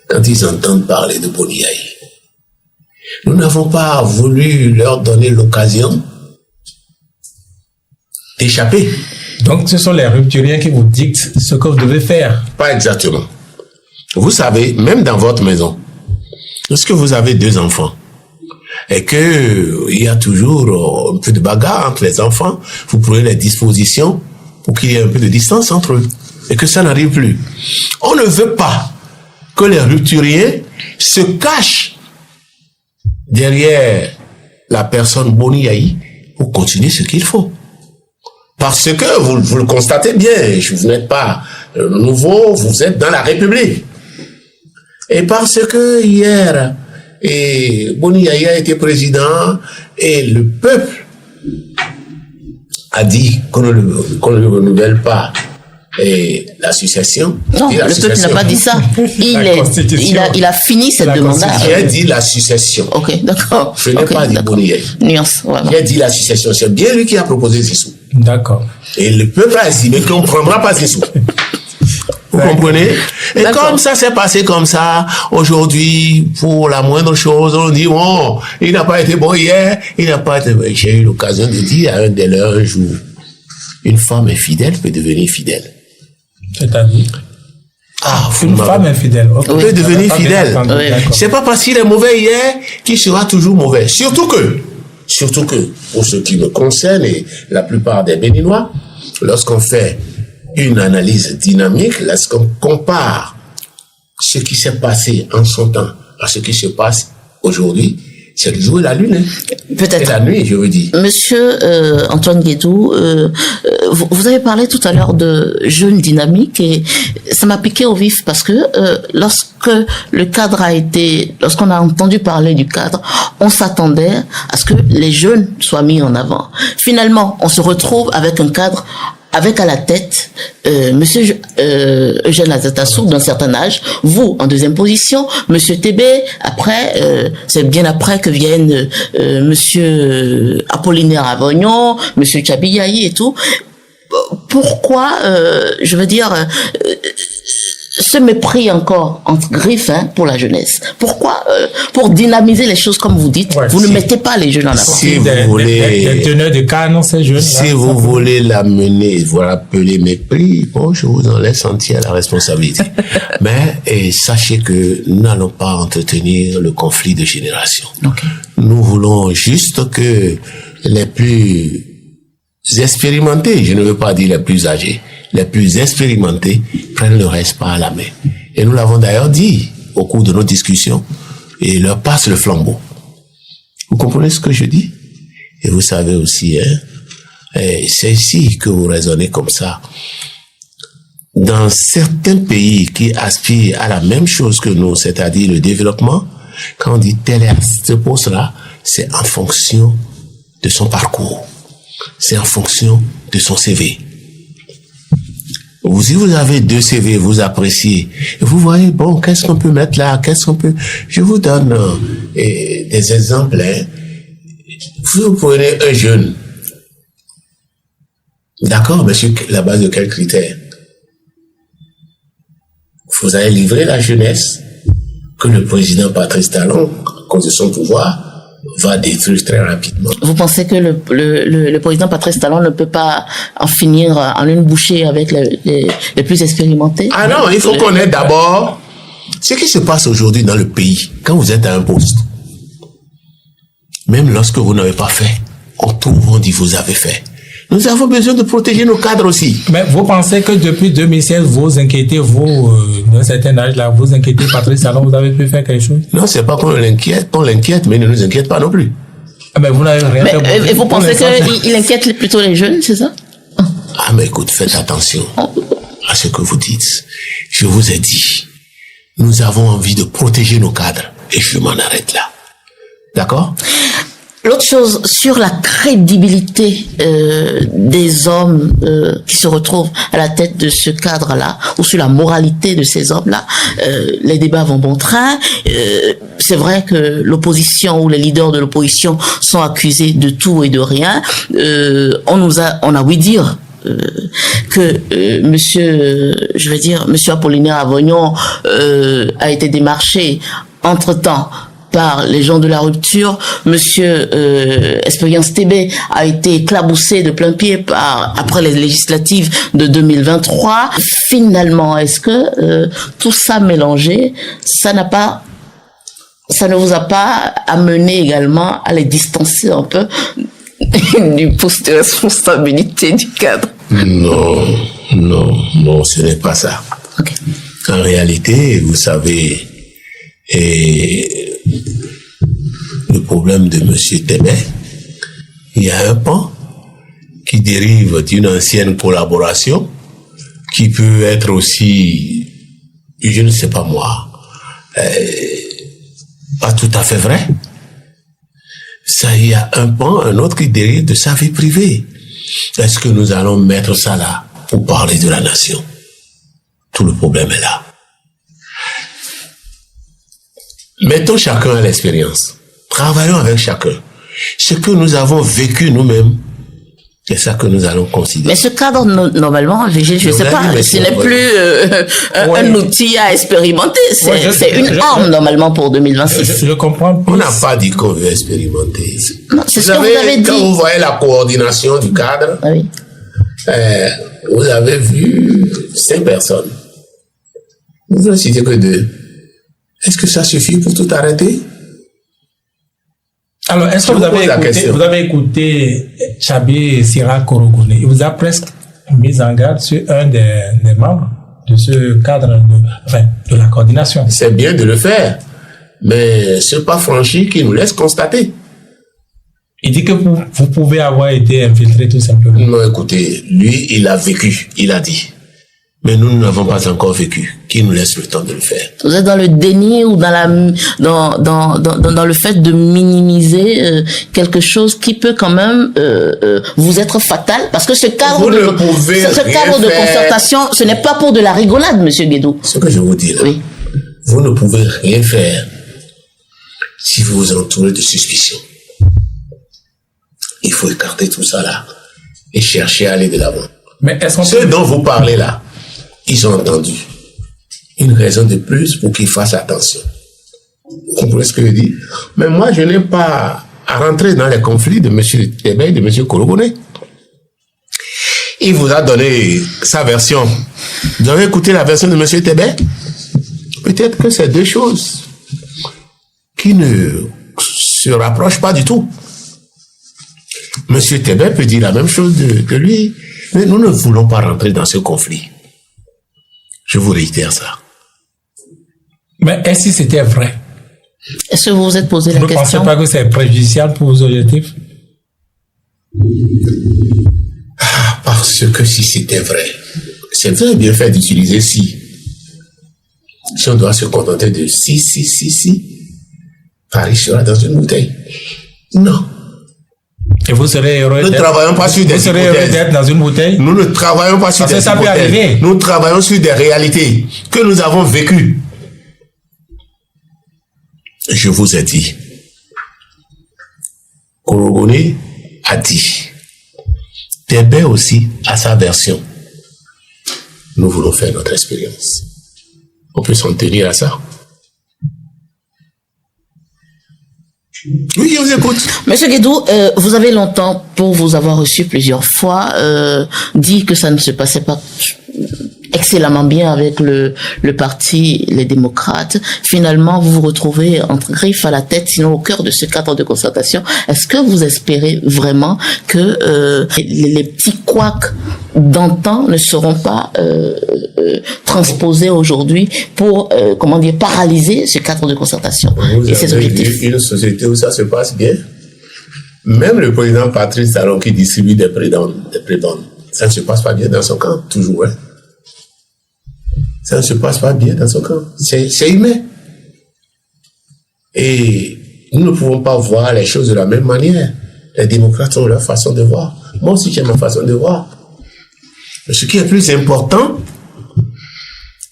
quand ils entendent parler de Boni Yayi. Nous n'avons pas voulu leur donner l'occasion d'échapper. Donc ce sont les rupturiens qui vous dictent ce que vous devez faire? Pas exactement. Vous savez, même dans votre maison, lorsque vous avez 2 enfants, et que il y a toujours un peu de bagarre entre les enfants, vous prenez les dispositions pour qu'il y ait un peu de distance entre eux, et que ça n'arrive plus. On ne veut pas que les rupturiens se cachent derrière la personne Boni Yayi pour continuer ce qu'il faut. Parce que vous le constatez bien, vous n'êtes pas nouveau, vous êtes dans la République. Et parce que hier, Boni Yayi a été président et le peuple a dit qu'on ne renouvelle pas la succession. Non, le peuple n'a pas dit ça. Il a fini cette demande-là. J'ai dit la succession. Ok, d'accord. Je n'ai pas dit Boni Yayi. Nuance, vraiment. J'ai dit la succession. C'est bien lui qui a proposé Zissou. D'accord. Et le peuple a estimé qu'on ne prendra pas Zissou. Vous comprenez? Et comme ça s'est passé comme ça, aujourd'hui, pour la moindre chose, on dit, bon, il n'a pas été bon hier, il n'a pas été bon. J'ai eu l'occasion de dire à un des leurs un jour, une femme infidèle peut devenir fidèle. C'est-à-dire? Une femme infidèle peut devenir fidèle. C'est pas parce qu'il est mauvais hier qu'il sera toujours mauvais. Surtout que, pour ce qui me concerne et la plupart des Béninois, lorsqu'on fait une analyse dynamique, lorsqu'on compare ce qui s'est passé en son temps à ce qui se passe aujourd'hui, c'est le jour et la lune. Hein. Peut-être. Et la nuit, je veux dire. Monsieur Antoine Guédou, vous avez parlé tout à l'heure de jeunes dynamiques et ça m'a piqué au vif parce que lorsqu'on a entendu parler du cadre, on s'attendait à ce que les jeunes soient mis en avant. Finalement, on se retrouve avec un cadre avec à la tête Monsieur Eugène Azatassou d'un certain âge, vous en 2e position, Monsieur Tébé, après, c'est bien après que viennent Monsieur Apollinaire Avognon, Monsieur Tchabiyayi et tout. Pourquoi, je veux dire, ce mépris encore entre griffes pour la jeunesse? Pourquoi, pour dynamiser les choses comme vous dites, vous ne mettez pas les jeunes en avant? Si vous voulez, des teneurs de canne, ces jeunes. Si vous voulez l'amener, vous l'appeler mépris, bon, je vous en laisse entière la responsabilité. Mais sachez que nous n'allons pas entretenir le conflit de génération. Okay. Nous voulons juste que les plus expérimentés, je ne veux pas dire les plus âgés, les plus expérimentés prennent le reste par la main. Et nous l'avons d'ailleurs dit au cours de nos discussions et leur passent le flambeau. Vous comprenez ce que je dis? Et vous savez aussi, c'est ici que vous raisonnez comme ça. Dans certains pays qui aspirent à la même chose que nous, c'est-à-dire le développement, quand on dit tel est à ce poste-là, c'est en fonction de son parcours. C'est en fonction de son CV. Si vous avez 2 CV, vous appréciez, et vous voyez, bon, qu'est-ce qu'on peut mettre là, je vous donne des exemples, hein. Vous prenez un jeune, d'accord, mais sur la base de quels critères? Vous avez livré la jeunesse que le président Patrice Talon, à cause de son pouvoir, va détruire très rapidement. Vous pensez que le président Patrice Talon ne peut pas en finir en une bouchée avec les plus expérimentés? Ah non, il faut connaître d'abord ce qui se passe aujourd'hui dans le pays. Quand vous êtes à un poste, même lorsque vous n'avez pas fait, on dit vous avez fait. Nous avons besoin de protéger nos cadres aussi. Mais vous pensez que depuis 2016, vous inquiétez, d'un certain âge là, vous inquiétez Patrice Talon, vous avez pu faire quelque chose? Non, c'est pas qu'on l'inquiète, mais il ne nous inquiète pas non plus. Ah, mais vous n'avez rien fait. Et vous pensez qu'il inquiète plutôt les jeunes, c'est ça? Ah, mais écoute, faites attention à ce que vous dites. Je vous ai dit, nous avons envie de protéger nos cadres, et je m'en arrête là. D'accord? L'autre chose, sur la crédibilité des hommes qui se retrouvent à la tête de ce cadre-là, ou sur la moralité de ces hommes-là, les débats vont bon train. C'est vrai que l'opposition ou les leaders de l'opposition sont accusés de tout et de rien. On a ouï dire que monsieur Apollinaire Avognon a été démarché entre-temps par les gens de la rupture. Monsieur Expérience TB a été éclaboussé de plein pied après les législatives de 2023. Finalement, est-ce que tout ça mélangé, ça ne vous a pas amené également à les distancer un peu du poste de responsabilité du cadre? Non, ce n'est pas ça. Okay. En réalité, vous savez, le problème de M. Tébé, il y a un pan qui dérive d'une ancienne collaboration qui peut être aussi, je ne sais pas moi, pas tout à fait vrai. Ça, il y a un autre qui dérive de sa vie privée. Est-ce que nous allons mettre ça là pour parler de la nation? Tout le problème est là. Mettons chacun à l'expérience. Travaillons avec chacun. Ce que nous avons vécu nous-mêmes, c'est ça que nous allons considérer. Mais ce cadre, normalement, je ne sais pas, ce n'est plus un outil à expérimenter. C'est une arme, normalement, pour 2026. Je comprends plus. On n'a pas dit qu'on veut expérimenter. Non, c'est ce que vous avez dit. Quand vous voyez la coordination du cadre, oui. Vous avez vu 5 personnes. Vous n'en citez que 2. Est-ce que ça suffit pour tout arrêter? Alors, est-ce que vous avez écouté Tchabé Sira Korogone? Il vous a presque mis en garde sur un des membres de ce cadre de la coordination. C'est bien de le faire, mais ce pas franchi qui nous laisse constater. Il dit que vous pouvez avoir été infiltré tout simplement. Non, écoutez, lui, il a vécu, il a dit. Mais nous n'avons pas encore vécu. Qui nous laisse le temps de le faire? Vous êtes dans le déni ou dans le fait de minimiser quelque chose qui peut quand même vous être fatal, parce que ce cadre de concertation, ce n'est pas pour de la rigolade, Monsieur Guédou. Ce que je vous dis là, oui. Vous ne pouvez rien faire si vous vous entourez de suspicions. Il faut écarter tout ça là et chercher à aller de l'avant. Mais ceux dont vous parlez là, ils ont entendu. Une raison de plus pour qu'ils fassent attention. Vous comprenez ce que je dis? Mais moi, je n'ai pas à rentrer dans les conflits de M. Tébé et de M. Korogone. Il vous a donné sa version. Vous avez écouté la version de M. Tébé? Peut-être que c'est 2 choses qui ne se rapprochent pas du tout. M. Tébé peut dire la même chose de lui, mais nous ne voulons pas rentrer dans ce conflit. Je vous réitère ça. Mais est-ce que c'était vrai? Est-ce que vous vous êtes posé la question? Vous ne pensez pas que c'est préjudiciable pour vos objectifs? Parce que si c'était vrai, c'est vrai bien fait d'utiliser si. Si on doit se contenter de si, Paris sera dans une bouteille. Non. Et vous serez heureux Nous ne travaillons pas sur des hypothèses. D'être dans une bouteille. Nous ne travaillons pas sur des hypothèses. Nous travaillons sur des réalités que nous avons vécues. Je vous ai dit. Korogone a dit. Tébé aussi a sa version. Nous voulons faire notre expérience. On peut s'en tenir à ça. Oui, je vous écoute. Monsieur Guédou, vous avez longtemps, pour vous avoir reçu plusieurs fois, dit que ça ne se passait pas excellemment bien avec le parti Les Démocrates. Finalement, vous vous retrouvez entre griffes à la tête, sinon au cœur de ce cadre de concertation. Est-ce que vous espérez vraiment que les petits couacs d'antan ne seront pas transposés aujourd'hui pour, paralyser ce cadre de concertation et ses objectifs? Une société où ça se passe bien. Même le président Patrice Talon qui distribue des prébendes, ça ne se passe pas bien dans son camp, toujours, hein. Ça ne se passe pas bien dans son camp. C'est humain. Et nous ne pouvons pas voir les choses de la même manière. Les démocrates ont leur façon de voir. Moi aussi, j'ai ma façon de voir. Mais ce qui est plus important,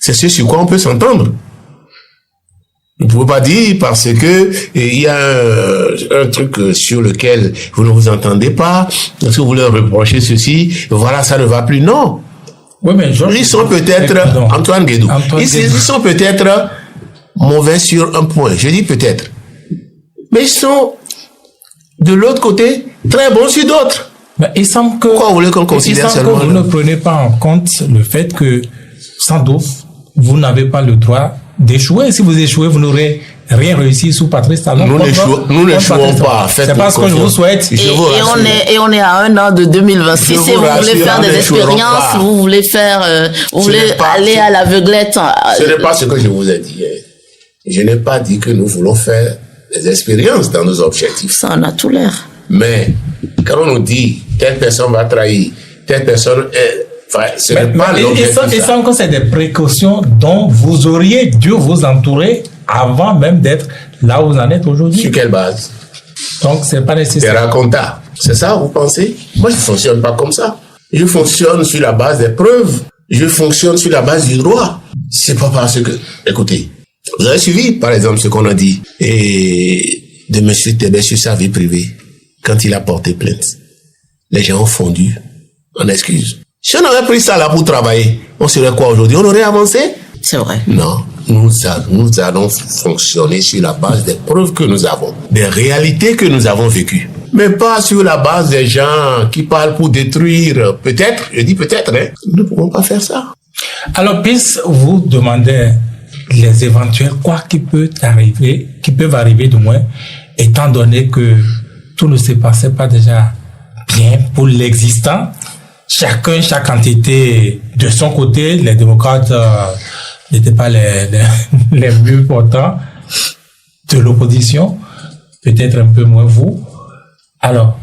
c'est ce sur quoi on peut s'entendre. Vous ne pouvez pas dire parce que il y a un truc sur lequel vous ne vous entendez pas, parce que vous leur reprochez ceci, voilà, ça ne va plus. Non. Oui, mais ils sont peut-être, Antoine Guédou, ils sont peut-être mauvais sur un point, je dis peut-être. Mais ils sont, de l'autre côté, très bons sur d'autres. Mais il semble que, pourquoi vous voulez qu'on considère seulement... que vous ne prenez pas en compte le fait que, sans doute, vous n'avez pas le droit d'échouer. Si vous échouez, vous n'aurez rien réussi sous Patrice Talon. Nous n'échouons pas. C'est pas ce que je vous souhaite. Et on est à un an de 2026. Si vous voulez faire des expériences, vous voulez faire, vous voulez aller à l'aveuglette. Ce n'est pas ce que je vous ai dit. Je n'ai pas dit que nous voulons faire des expériences dans nos objectifs. Ça en a tout l'air. Mais quand on nous dit telle personne va trahir, telle personne est... Enfin, ce n'est pas l'objectif. Il semble que c'est des précautions dont vous auriez dû vous entourer avant même d'être là où vous en êtes aujourd'hui. Sur quelle base? Donc, c'est pas nécessaire. Des racontars. C'est ça, vous pensez? Moi, je ne fonctionne pas comme ça. Je fonctionne sur la base des preuves. Je fonctionne sur la base du droit. C'est pas parce que... Écoutez, vous avez suivi, par exemple, ce qu'on a dit de M. Tébé sur sa vie privée quand il a porté plainte. Les gens ont fondu en excuses. Si on avait pris ça là pour travailler, on serait quoi aujourd'hui? On aurait avancé? C'est vrai. Non, nous allons fonctionner sur la base des preuves que nous avons, des réalités que nous avons vécues. Mais pas sur la base des gens qui parlent pour détruire. Peut-être, je dis peut-être, hein. Nous ne pouvons pas faire ça. Alors, puisse vous demander les éventuels quoi qui peuvent arriver du moins, étant donné que tout ne se passait pas déjà bien pour l'existant. Chaque entité de son côté, les démocrates n'étaient pas les mieux portants de l'opposition, peut-être un peu moins vous. Alors,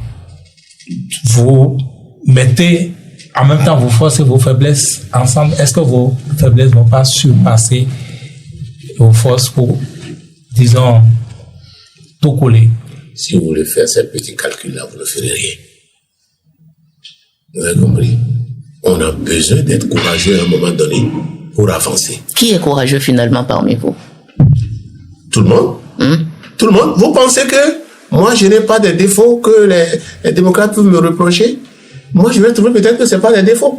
vous mettez en même temps vos forces et vos faiblesses ensemble. Est-ce que vos faiblesses ne vont pas surpasser vos forces pour, disons, tout coller? Si vous voulez faire ces petits calculs-là, vous ne ferez rien. Vous avez compris? On a besoin d'être courageux à un moment donné pour avancer. Qui est courageux finalement parmi vous? Tout le monde. Tout le monde. Vous pensez que moi, je n'ai pas de défauts que les démocrates peuvent me reprocher? Moi, je vais trouver peut-être que ce n'est pas des défauts.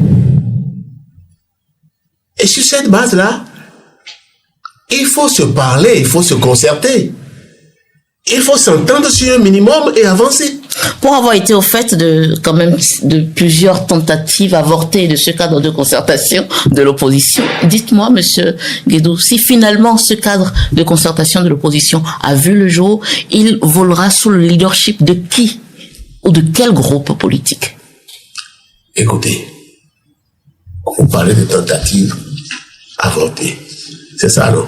Et sur cette base-là, il faut se parler, il faut se concerter. Il faut s'entendre sur un minimum et avancer. Pour avoir été au fait de plusieurs tentatives avortées de ce cadre de concertation de l'opposition, dites-moi, monsieur Guédou, si finalement ce cadre de concertation de l'opposition a vu le jour, il volera sous le leadership de qui ou de quel groupe politique? Écoutez, vous parlez de tentatives avortées. C'est ça, non?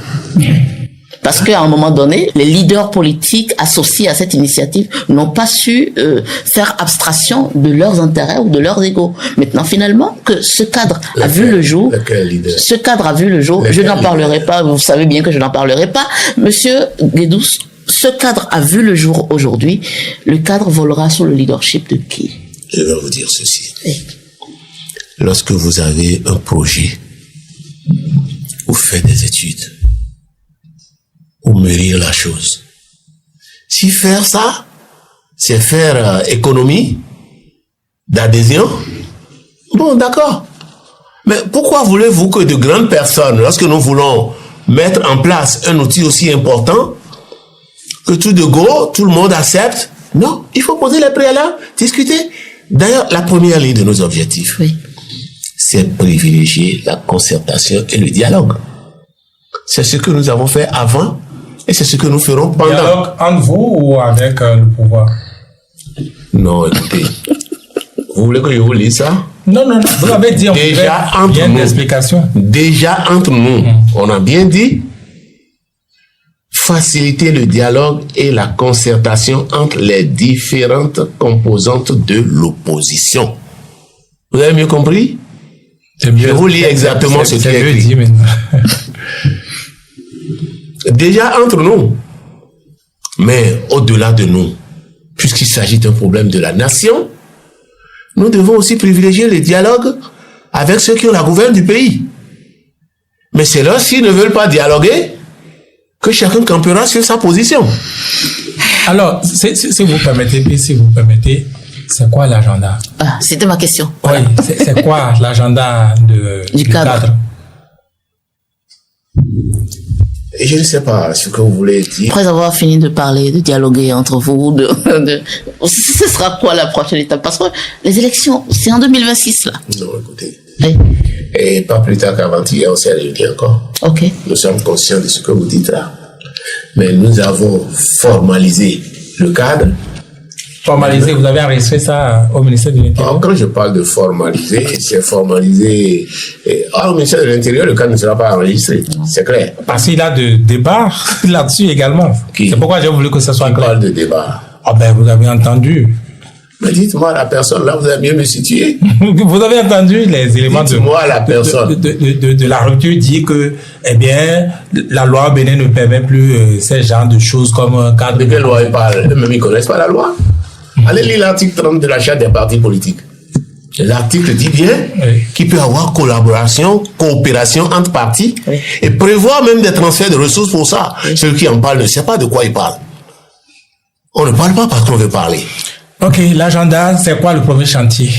Parce qu'à un moment donné, les leaders politiques associés à cette initiative n'ont pas su faire abstraction de leurs intérêts ou de leurs égos. Maintenant, finalement, que ce cadre a vu le jour, je n'en parlerai pas, vous savez bien que je n'en parlerai pas. Monsieur Guédou, ce cadre a vu le jour aujourd'hui. Le cadre volera sous le leadership de qui? Je vais vous dire ceci. Oui. Lorsque vous avez un projet, vous faites des études, vous mûrir la chose. Si faire ça, c'est faire économie d'adhésion, bon, d'accord. Mais pourquoi voulez-vous que de grandes personnes, lorsque nous voulons mettre en place un outil aussi important, que tout de go, tout le monde accepte? Non, il faut poser les préalables, discuter. D'ailleurs, la première ligne de nos objectifs, Oui. c'est privilégier la concertation et le dialogue. C'est ce que nous avons fait avant et c'est ce que nous ferons pendant. Dialogue entre vous ou avec le pouvoir? Non, écoutez. Vous voulez que je vous lise ça? Non. Vous avez dit Déjà entre nous. Explication. Déjà entre nous, on a bien dit faciliter le dialogue et la concertation entre les différentes composantes de l'opposition. Vous avez mieux compris? C'est mieux. Je vous lis exactement ce qui est écrit. Dit maintenant. Déjà entre nous, mais au-delà de nous, puisqu'il s'agit d'un problème de la nation, nous devons aussi privilégier le dialogue avec ceux qui ont la gouverne du pays. Mais c'est là, s'ils ne veulent pas dialoguer, que chacun campera sur sa position. Alors, si vous permettez, c'est quoi l'agenda? Ah, c'était ma question. Oui, c'est quoi l'agenda du cadre? Et je ne sais pas ce que vous voulez dire. Après avoir fini de parler, de dialoguer entre vous, ce sera quoi la prochaine étape? Parce que les élections, c'est en 2026 là. Non, écoutez. Oui. Et pas plus tard qu'avant-hier, on s'est réunis encore. Ok. Nous sommes conscients de ce que vous dites là. Mais nous avons formalisé le cadre. Formaliser, vous avez enregistré ça au ministère de l'Intérieur? Alors, quand je parle de formaliser, c'est formaliser. Au ministère de l'Intérieur, le cadre ne sera pas enregistré. C'est clair. Parce qu'il a de débats là-dessus également. Qui? C'est pourquoi j'ai voulu que ça soit On clair. parle de débat. Ah ben, vous avez entendu. Mais dites-moi la personne, là, vous avez mieux me situer. Vous avez entendu les éléments Dites-moi la personne. de la rupture dit que, eh bien, la loi Bénin ne permet plus ces genres de choses comme un cadre. De quelle loi ils parlent? Eux-mêmes, ils ne connaissent pas la loi. Allez lire l'article 30 de la charte des partis politiques. L'article dit bien qu'il peut y avoir collaboration, coopération entre partis et prévoir même des transferts de ressources pour ça. Celui qui en parle ne sait pas de quoi il parle. On ne parle pas parce qu'on veut parler. Ok, l'agenda, c'est quoi le premier chantier?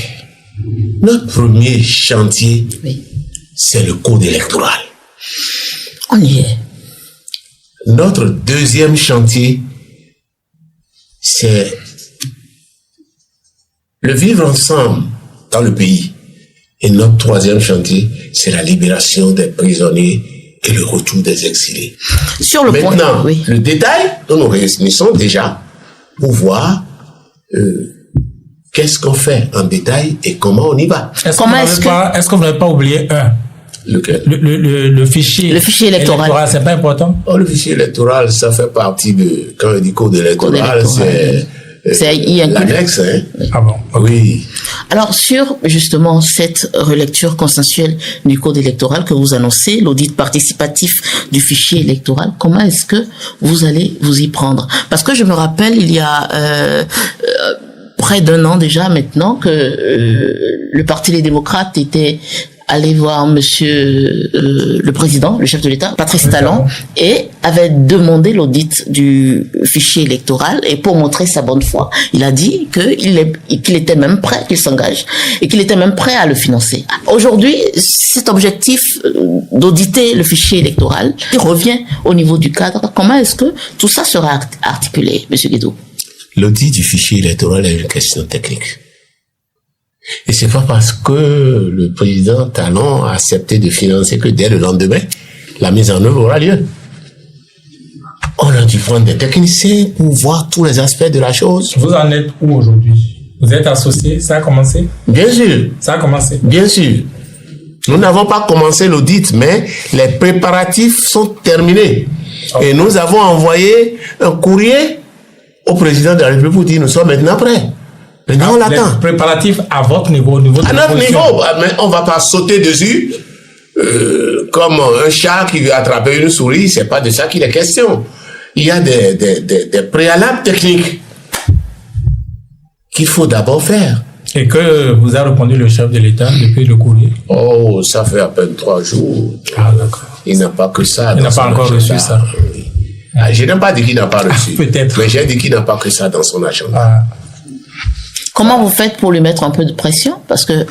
Notre premier chantier, c'est le code électoral. On y est. Notre deuxième chantier, c'est le vivre ensemble dans le pays. Et notre troisième chantier, c'est la libération des prisonniers et le retour des exilés. Sur le point. Maintenant, Oui. le détail dont nous réunissons déjà pour voir qu'est-ce qu'on fait en détail et comment on y va. Est-ce que vous n'avez pas oublié un? Lequel? Le fichier. Le fichier électoral. C'est pas important? Oh, le fichier électoral, ça fait partie de, quand on dit code électoral, c'est l'annexe, hein? Ah bon? Oui. Alors, sur justement cette relecture consensuelle du code électoral que vous annoncez, l'audit participatif du fichier électoral, comment est-ce que vous allez vous y prendre? Parce que je me rappelle, il y a près d'un an déjà maintenant que le Parti des démocrates était allé voir monsieur le président, le chef de l'État, Patrice Talon, et avait demandé l'audit du fichier électoral, et pour montrer sa bonne foi, il a dit qu'il était même prêt, qu'il s'engage, et qu'il était même prêt à le financer. Aujourd'hui, cet objectif d'auditer le fichier électoral revient au niveau du cadre. Comment est-ce que tout ça sera articulé, monsieur Guédou? L'audit du fichier électoral est une question technique. Et c'est pas parce que le président Talon a accepté de financer que dès le lendemain, la mise en œuvre aura lieu. On a dû prendre des techniciens pour voir tous les aspects de la chose. Vous en êtes où aujourd'hui? Vous êtes associé? Ça a commencé? Bien sûr. Ça a commencé? Bien sûr. Nous n'avons pas commencé l'audit, mais les préparatifs sont terminés. Okay. Et nous avons envoyé un courrier au président de la République pour dire nous sommes maintenant prêts. Maintenant, on l'attend. Les préparatifs à votre niveau, au niveau de à notre niveau, mais on ne va pas sauter dessus comme un chat qui veut attraper une souris. C'est pas de ça qu'il est question. il y a des préalables techniques qu'il faut d'abord faire. Et que vous a répondu le chef de l'État depuis le courrier? Oh, ça fait à peine 3 jours. Ah, d'accord. Il n'a pas que ça. Il n'a pas encore reçu ça. Oui. Ah, je n'ai pas dit qu'il n'a pas reçu. Peut-être. Mais j'ai dit qu'il n'a pas que ça dans son agenda. Ah. Comment vous faites pour lui mettre un peu de pression? Parce que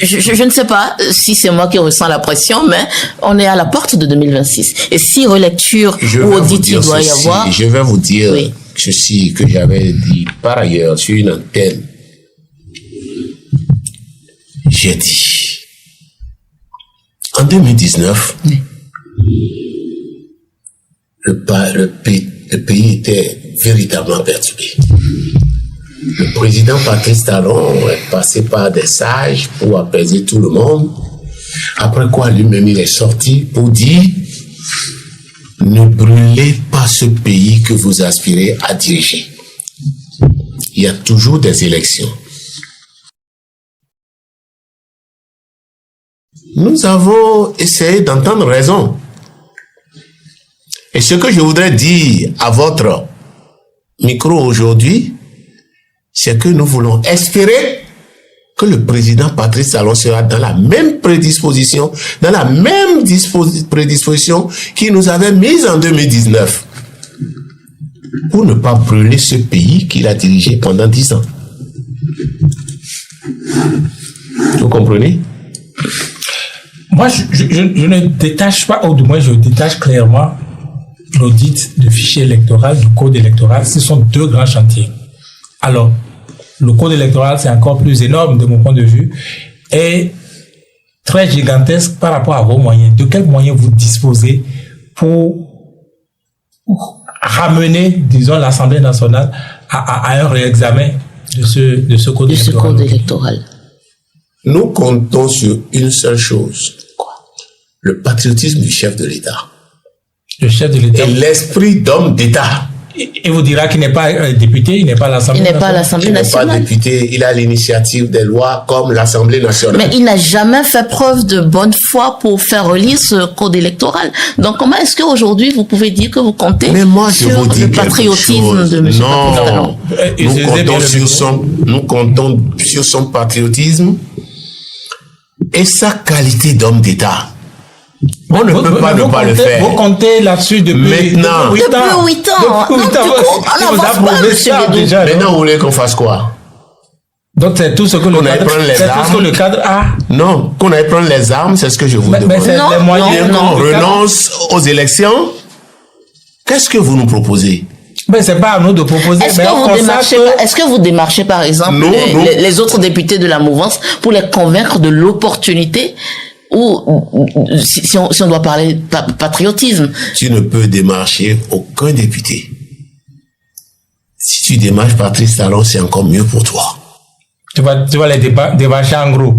je ne sais pas si c'est moi qui ressens la pression, mais on est à la porte de 2026. Et si relecture ou audit il doit y avoir... Je vais vous dire ceci que j'avais dit par ailleurs sur une antenne. J'ai dit, en 2019, le pays était véritablement perturbé. Le président Patrice Talon est passé par des sages pour apaiser tout le monde. Après quoi, lui-même, il est sorti pour dire ne brûlez pas ce pays que vous aspirez à diriger. Il y a toujours des élections. Nous avons essayé d'entendre raison. Et ce que je voudrais dire à votre micro aujourd'hui, c'est que nous voulons espérer que le président Patrice Talon sera dans la même prédisposition, qu'il nous avait mise en 2019 pour ne pas brûler ce pays qu'il a dirigé pendant 10 ans. Vous comprenez? Moi, je ne détache pas, ou du moins je détache clairement l'audit du fichier électoral, du code électoral. Ce sont deux grands chantiers. Alors, le code électoral, c'est encore plus énorme de mon point de vue et très gigantesque par rapport à vos moyens. De quels moyens vous disposez pour ramener, disons, l'Assemblée nationale à un réexamen de ce code électoral? Nous comptons sur une seule chose. Le patriotisme du chef de l'État. Le chef de l'État. Et l'esprit d'homme d'État. Et vous dira qu'il n'est pas député, il n'est pas à l'Assemblée nationale. Il n'est pas à l'Assemblée nationale. Il n'est pas député, il a l'initiative des lois comme l'Assemblée nationale. Mais il n'a jamais fait preuve de bonne foi pour faire relire ce code électoral. Donc comment est-ce qu'aujourd'hui vous pouvez dire que vous comptez sur le patriotisme de M. Patrice Talon? Nous comptons sur son patriotisme et sa qualité d'homme d'État. On ne peut pas ne pas le faire. Vous comptez là-dessus depuis 8 ans. Depuis 8 ans. On n'avance pas, monsieur Guédou. Maintenant, vous voulez qu'on fasse quoi? Donc c'est tout ce que le cadre a. Non, qu'on aille prendre les armes, c'est ce que je vous demande. Mais c'est les moyens. Qu'on renonce aux élections. Qu'est-ce que vous nous proposez? Mais c'est pas à nous de proposer. Est-ce que vous démarchez par exemple les autres députés de la mouvance pour les convaincre de l'opportunité ou si on doit parler de patriotisme? Tu ne peux démarcher aucun député. Si tu démarches Patrice Talon, c'est encore mieux pour toi. Tu vas les démarcher en gros.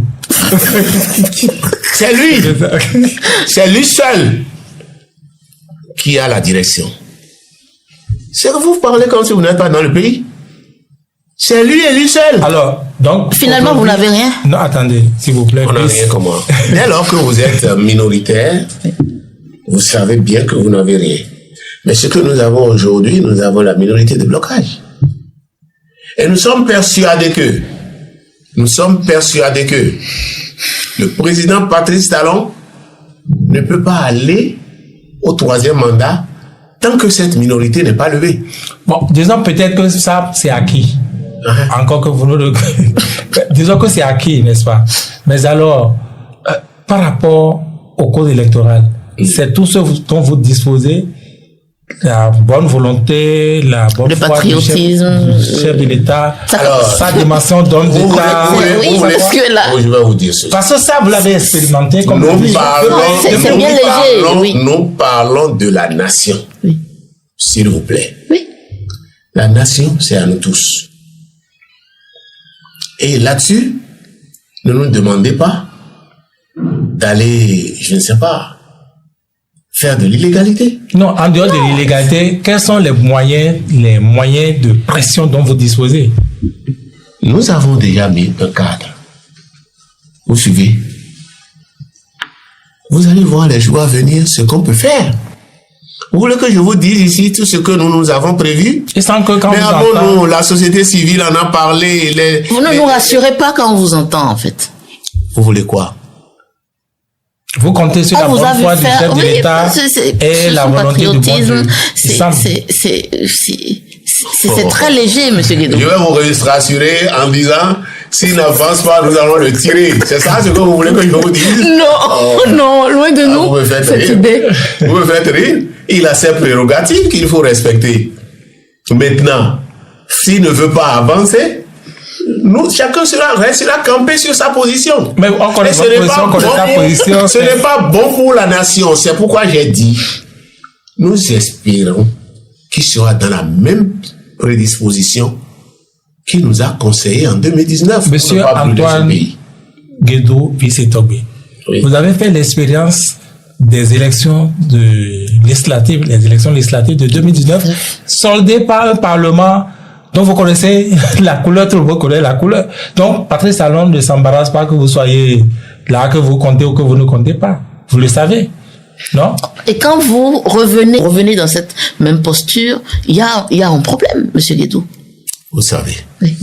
C'est lui. C'est lui seul qui a la direction. C'est que vous parlez comme si vous n'êtes pas dans le pays. C'est lui et lui seul. Alors, donc... Finalement, vous n'avez rien? Non, attendez, s'il vous plaît. On n'a rien comme moi. Mais alors que vous êtes minoritaire, vous savez bien que vous n'avez rien. Mais ce que nous avons aujourd'hui, nous avons la minorité de blocage. Et nous sommes persuadés que le président Patrice Talon ne peut pas aller au 3e mandat tant que cette minorité n'est pas levée. Bon, disons peut-être que ça, c'est acquis. Encore que vous nous... Disons que c'est acquis, n'est-ce pas? Mais alors, par rapport au code électoral, c'est tout ce dont vous disposez, la bonne volonté, la bonne foi, le chef de l'État, sa dimension d'homme d'État. Je vais vous dire ceci. Parce que ça, vous l'avez expérimenté comme nous parlons de la nation. Oui. S'il vous plaît. Oui. La nation, c'est à nous tous. Et là-dessus, ne nous demandez pas d'aller, je ne sais pas, faire de l'illégalité. Non, en dehors de l'illégalité, quels sont les moyens de pression dont vous disposez? Nous avons déjà mis un cadre. Vous suivez? Vous allez voir les jours à venir ce qu'on peut faire. Vous voulez que je vous dise ici tout ce que nous avons prévu? Et sans que quand mais vous nous, la société civile en a parlé. Vous ne nous rassurez pas quand on vous entend, en fait. Vous voulez quoi? Vous comptez sur la bonne foi du chef de l'État et la volonté du bon Dieu. C'est très léger, monsieur Guédou. Je vais vous rassurer en disant, s'il n'avance pas, nous allons le tirer. C'est ça ce que vous voulez que je vous dise? Non, loin de nous, cette idée. Vous me faites rire. Il a ses prérogatives qu'il faut respecter. Maintenant, s'il ne veut pas avancer, chacun restera campé sur sa position. Mais on connaît sa position. Ce n'est pas bon pour la nation. C'est pourquoi j'ai dit, nous espérons qu'il sera dans la même prédisposition qu'il nous a conseillé en 2019. Monsieur Antoine Guédou Vissetogbe, oui. Vous avez fait l'expérience des élections législatives de 2019, soldées par un parlement dont vous connaissez la couleur, tout le monde connaît la couleur. Donc, Patrice Talon ne s'embarrasse pas que vous soyez là, que vous comptez ou que vous ne comptez pas. Vous le savez, non? Et quand vous revenez dans cette même posture, il y a un problème, monsieur Guédou. Vous savez, oui.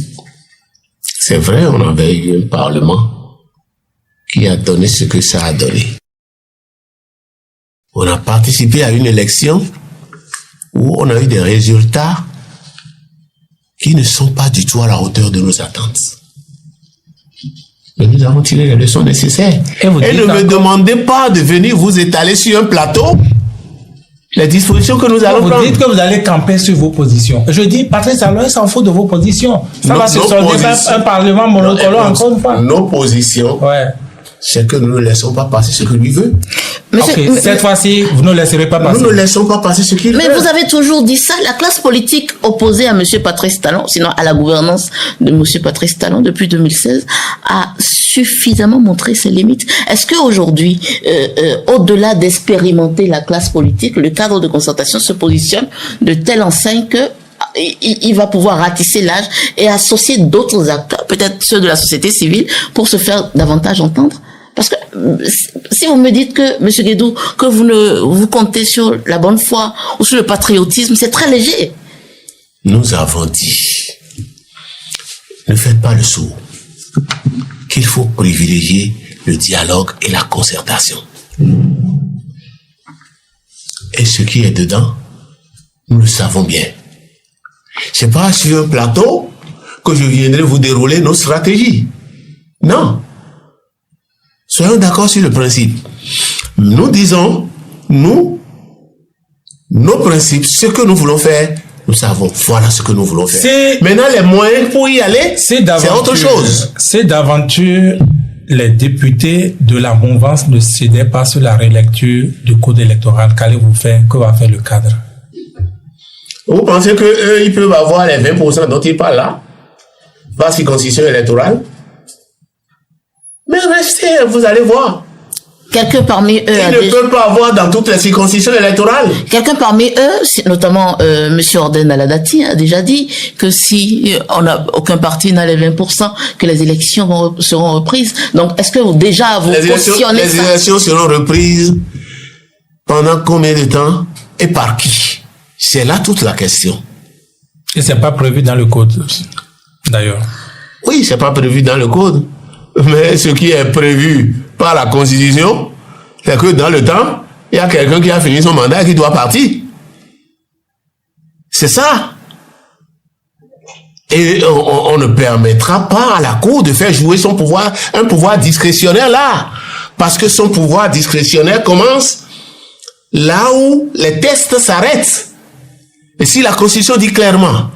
C'est vrai, on avait eu un parlement qui a donné ce que ça a donné. On a participé à une élection où on a eu des résultats qui ne sont pas du tout à la hauteur de nos attentes. Mais nous avons tiré les leçons nécessaires. Et ne me demandez pas de venir vous étaler sur un plateau les dispositions que nous allons prendre. Vous dites que vous allez camper sur vos positions. Je dis, Patrice Talon s'en fout de vos positions. Ça va se solder par un parlement monocolore encore une fois. Nos positions, c'est que nous ne laissons pas passer ce que lui veut. Cette fois-ci, vous ne laisserez pas passer. Nous ne laissons pas passer ce qu'il veut. Mais vous avez toujours dit ça. La classe politique opposée à M. Patrice Talon, sinon à la gouvernance de M. Patrice Talon depuis 2016, a suffisamment montré ses limites. Est-ce qu'aujourd'hui, au-delà d'expérimenter la classe politique, le cadre de concertation se positionne de telle enseigne que il va pouvoir ratisser l'âge et associer d'autres acteurs, peut-être ceux de la société civile, pour se faire davantage entendre? Parce que si vous me dites que, monsieur Guédou, que vous comptez sur la bonne foi ou sur le patriotisme, c'est très léger. Nous avons dit, ne faites pas le sourd, qu'il faut privilégier le dialogue et la concertation. Et ce qui est dedans, nous le savons bien. C'est pas sur un plateau que je viendrai vous dérouler nos stratégies. Non. Soyons d'accord sur le principe. Nous disons, nos principes, ce que nous voulons faire, nous savons, voilà ce que nous voulons faire. Maintenant, les moyens pour y aller, c'est autre chose. C'est d'aventure, les députés de la mouvance ne cédaient pas sur la relecture du code électoral. Qu'allez-vous faire? Que va faire le cadre? Vous pensez qu'eux, ils peuvent avoir les 20% dont ils parlent là? Par circonscription électorale? Mais restez, vous allez voir. Quelqu'un parmi eux ils ne peuvent pas avoir dans toutes les circonscriptions électorales. Quelqu'un parmi eux, notamment Monsieur Orden Aladati, a déjà dit que si aucun parti n'a les 20%, que les élections seront reprises. Donc, est-ce que vous positionnez les élections seront reprises pendant combien de temps et par qui? C'est là toute la question. Et c'est pas prévu dans le code, d'ailleurs. Oui, c'est pas prévu dans le code. Mais ce qui est prévu par la Constitution, c'est que dans le temps, il y a quelqu'un qui a fini son mandat et qui doit partir. C'est ça. Et on ne permettra pas à la Cour de faire jouer son pouvoir, un pouvoir discrétionnaire là. Parce que son pouvoir discrétionnaire commence là où les tests s'arrêtent. Et si la Constitution dit clairement,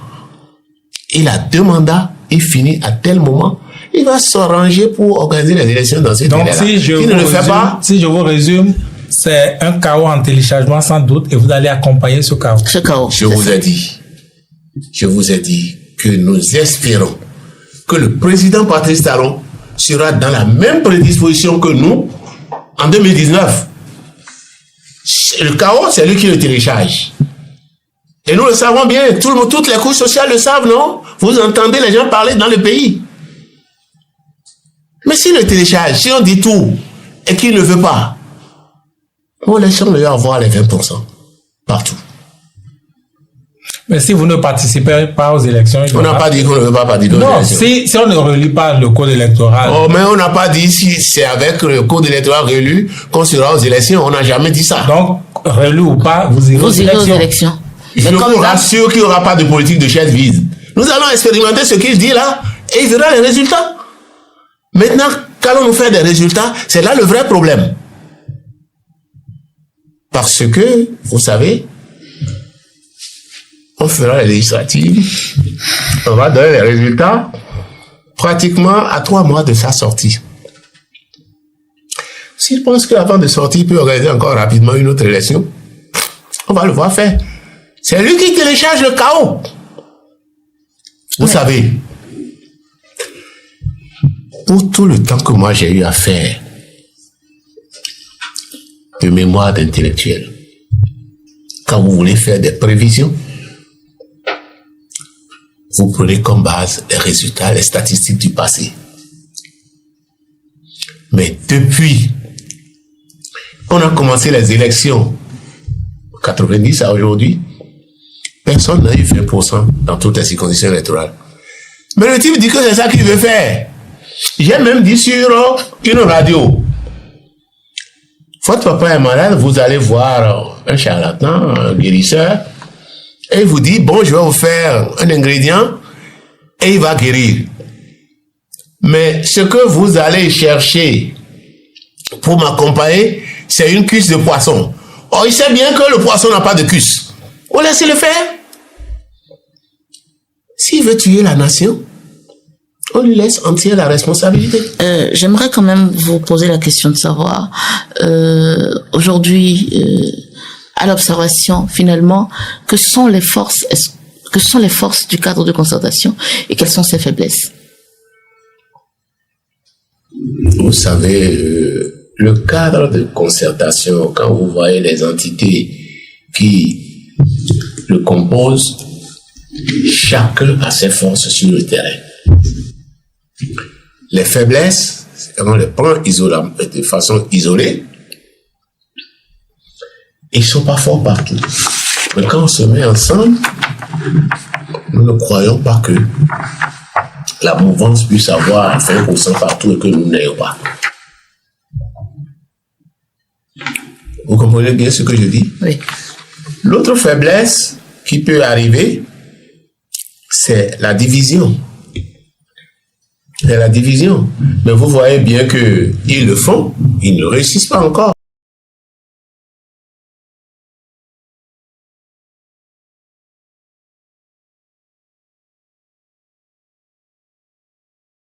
il a 2 mandats et finit à tel moment, il va s'arranger pour organiser les élections dans ce délai-là. Donc, si je vous résume, c'est un chaos en téléchargement sans doute et vous allez accompagner ce chaos. Je vous ai dit que nous espérons que le président Patrice Talon sera dans la même prédisposition que nous en 2019. Le chaos, c'est lui qui le télécharge. Et nous le savons bien, toutes les couches sociales le savent, non? Vous entendez les gens parler dans le pays. Mais s'il le télécharge, si on dit tout et qu'il ne veut pas, laissons-le avoir les 20%. Partout. Mais si vous ne participez pas aux élections... On n'a pas dit qu'on ne veut pas participer aux élections. Non, si on ne relie pas le code électoral... Oh, mais on n'a pas dit si c'est avec le code électoral relu qu'on sera aux élections. On n'a jamais dit ça. Donc, relu ou pas, vous irez aux élections. Je vous rassure qu'il n'y aura pas de politique de chaise vide. Nous allons expérimenter ce qu'il dit là et il verra les résultats. Maintenant, qu'allons-nous faire des résultats? C'est là le vrai problème. Parce que, vous savez, on fera les législatives, on va donner les résultats pratiquement à 3 mois de sa sortie. S'il pense qu'avant de sortir, il peut organiser encore rapidement une autre élection, on va le voir faire. C'est lui qui télécharge le chaos. Vous savez, pour tout le temps que moi j'ai eu à faire de mémoire d'intellectuel, quand vous voulez faire des prévisions, vous prenez comme base les résultats, les statistiques du passé. Mais depuis, on a commencé les élections, 90 à aujourd'hui, personne n'a eu 20% dans toutes les circonscriptions électorales. Mais le type dit que c'est ça qu'il veut faire. J'ai même dit sur une radio, votre papa est malade, vous allez voir un charlatan, un guérisseur, et il vous dit, bon, je vais vous faire un ingrédient, et il va guérir. Mais ce que vous allez chercher pour m'accompagner, c'est une cuisse de poisson. Or, il sait bien que le poisson n'a pas de cuisse. On laisse le faire. S'il veut tuer la nation, on lui laisse entière la responsabilité. J'aimerais quand même vous poser la question de savoir, aujourd'hui, à l'observation, finalement, que sont les forces du cadre de concertation et quelles sont ses faiblesses? Vous savez, le cadre de concertation, quand vous voyez les entités qui le composent, chacun a ses forces sur le terrain. Les faiblesses, on les prend de façon isolée. Ils ne sont pas forts partout. Mais quand on se met ensemble, nous ne croyons pas que la mouvance puisse avoir 20% partout et que nous n'ayons pas. Vous comprenez bien ce que je dis? Oui. L'autre faiblesse qui peut arriver, c'est la division. C'est la division. Mais vous voyez bien qu'ils le font, ils ne réussissent pas encore.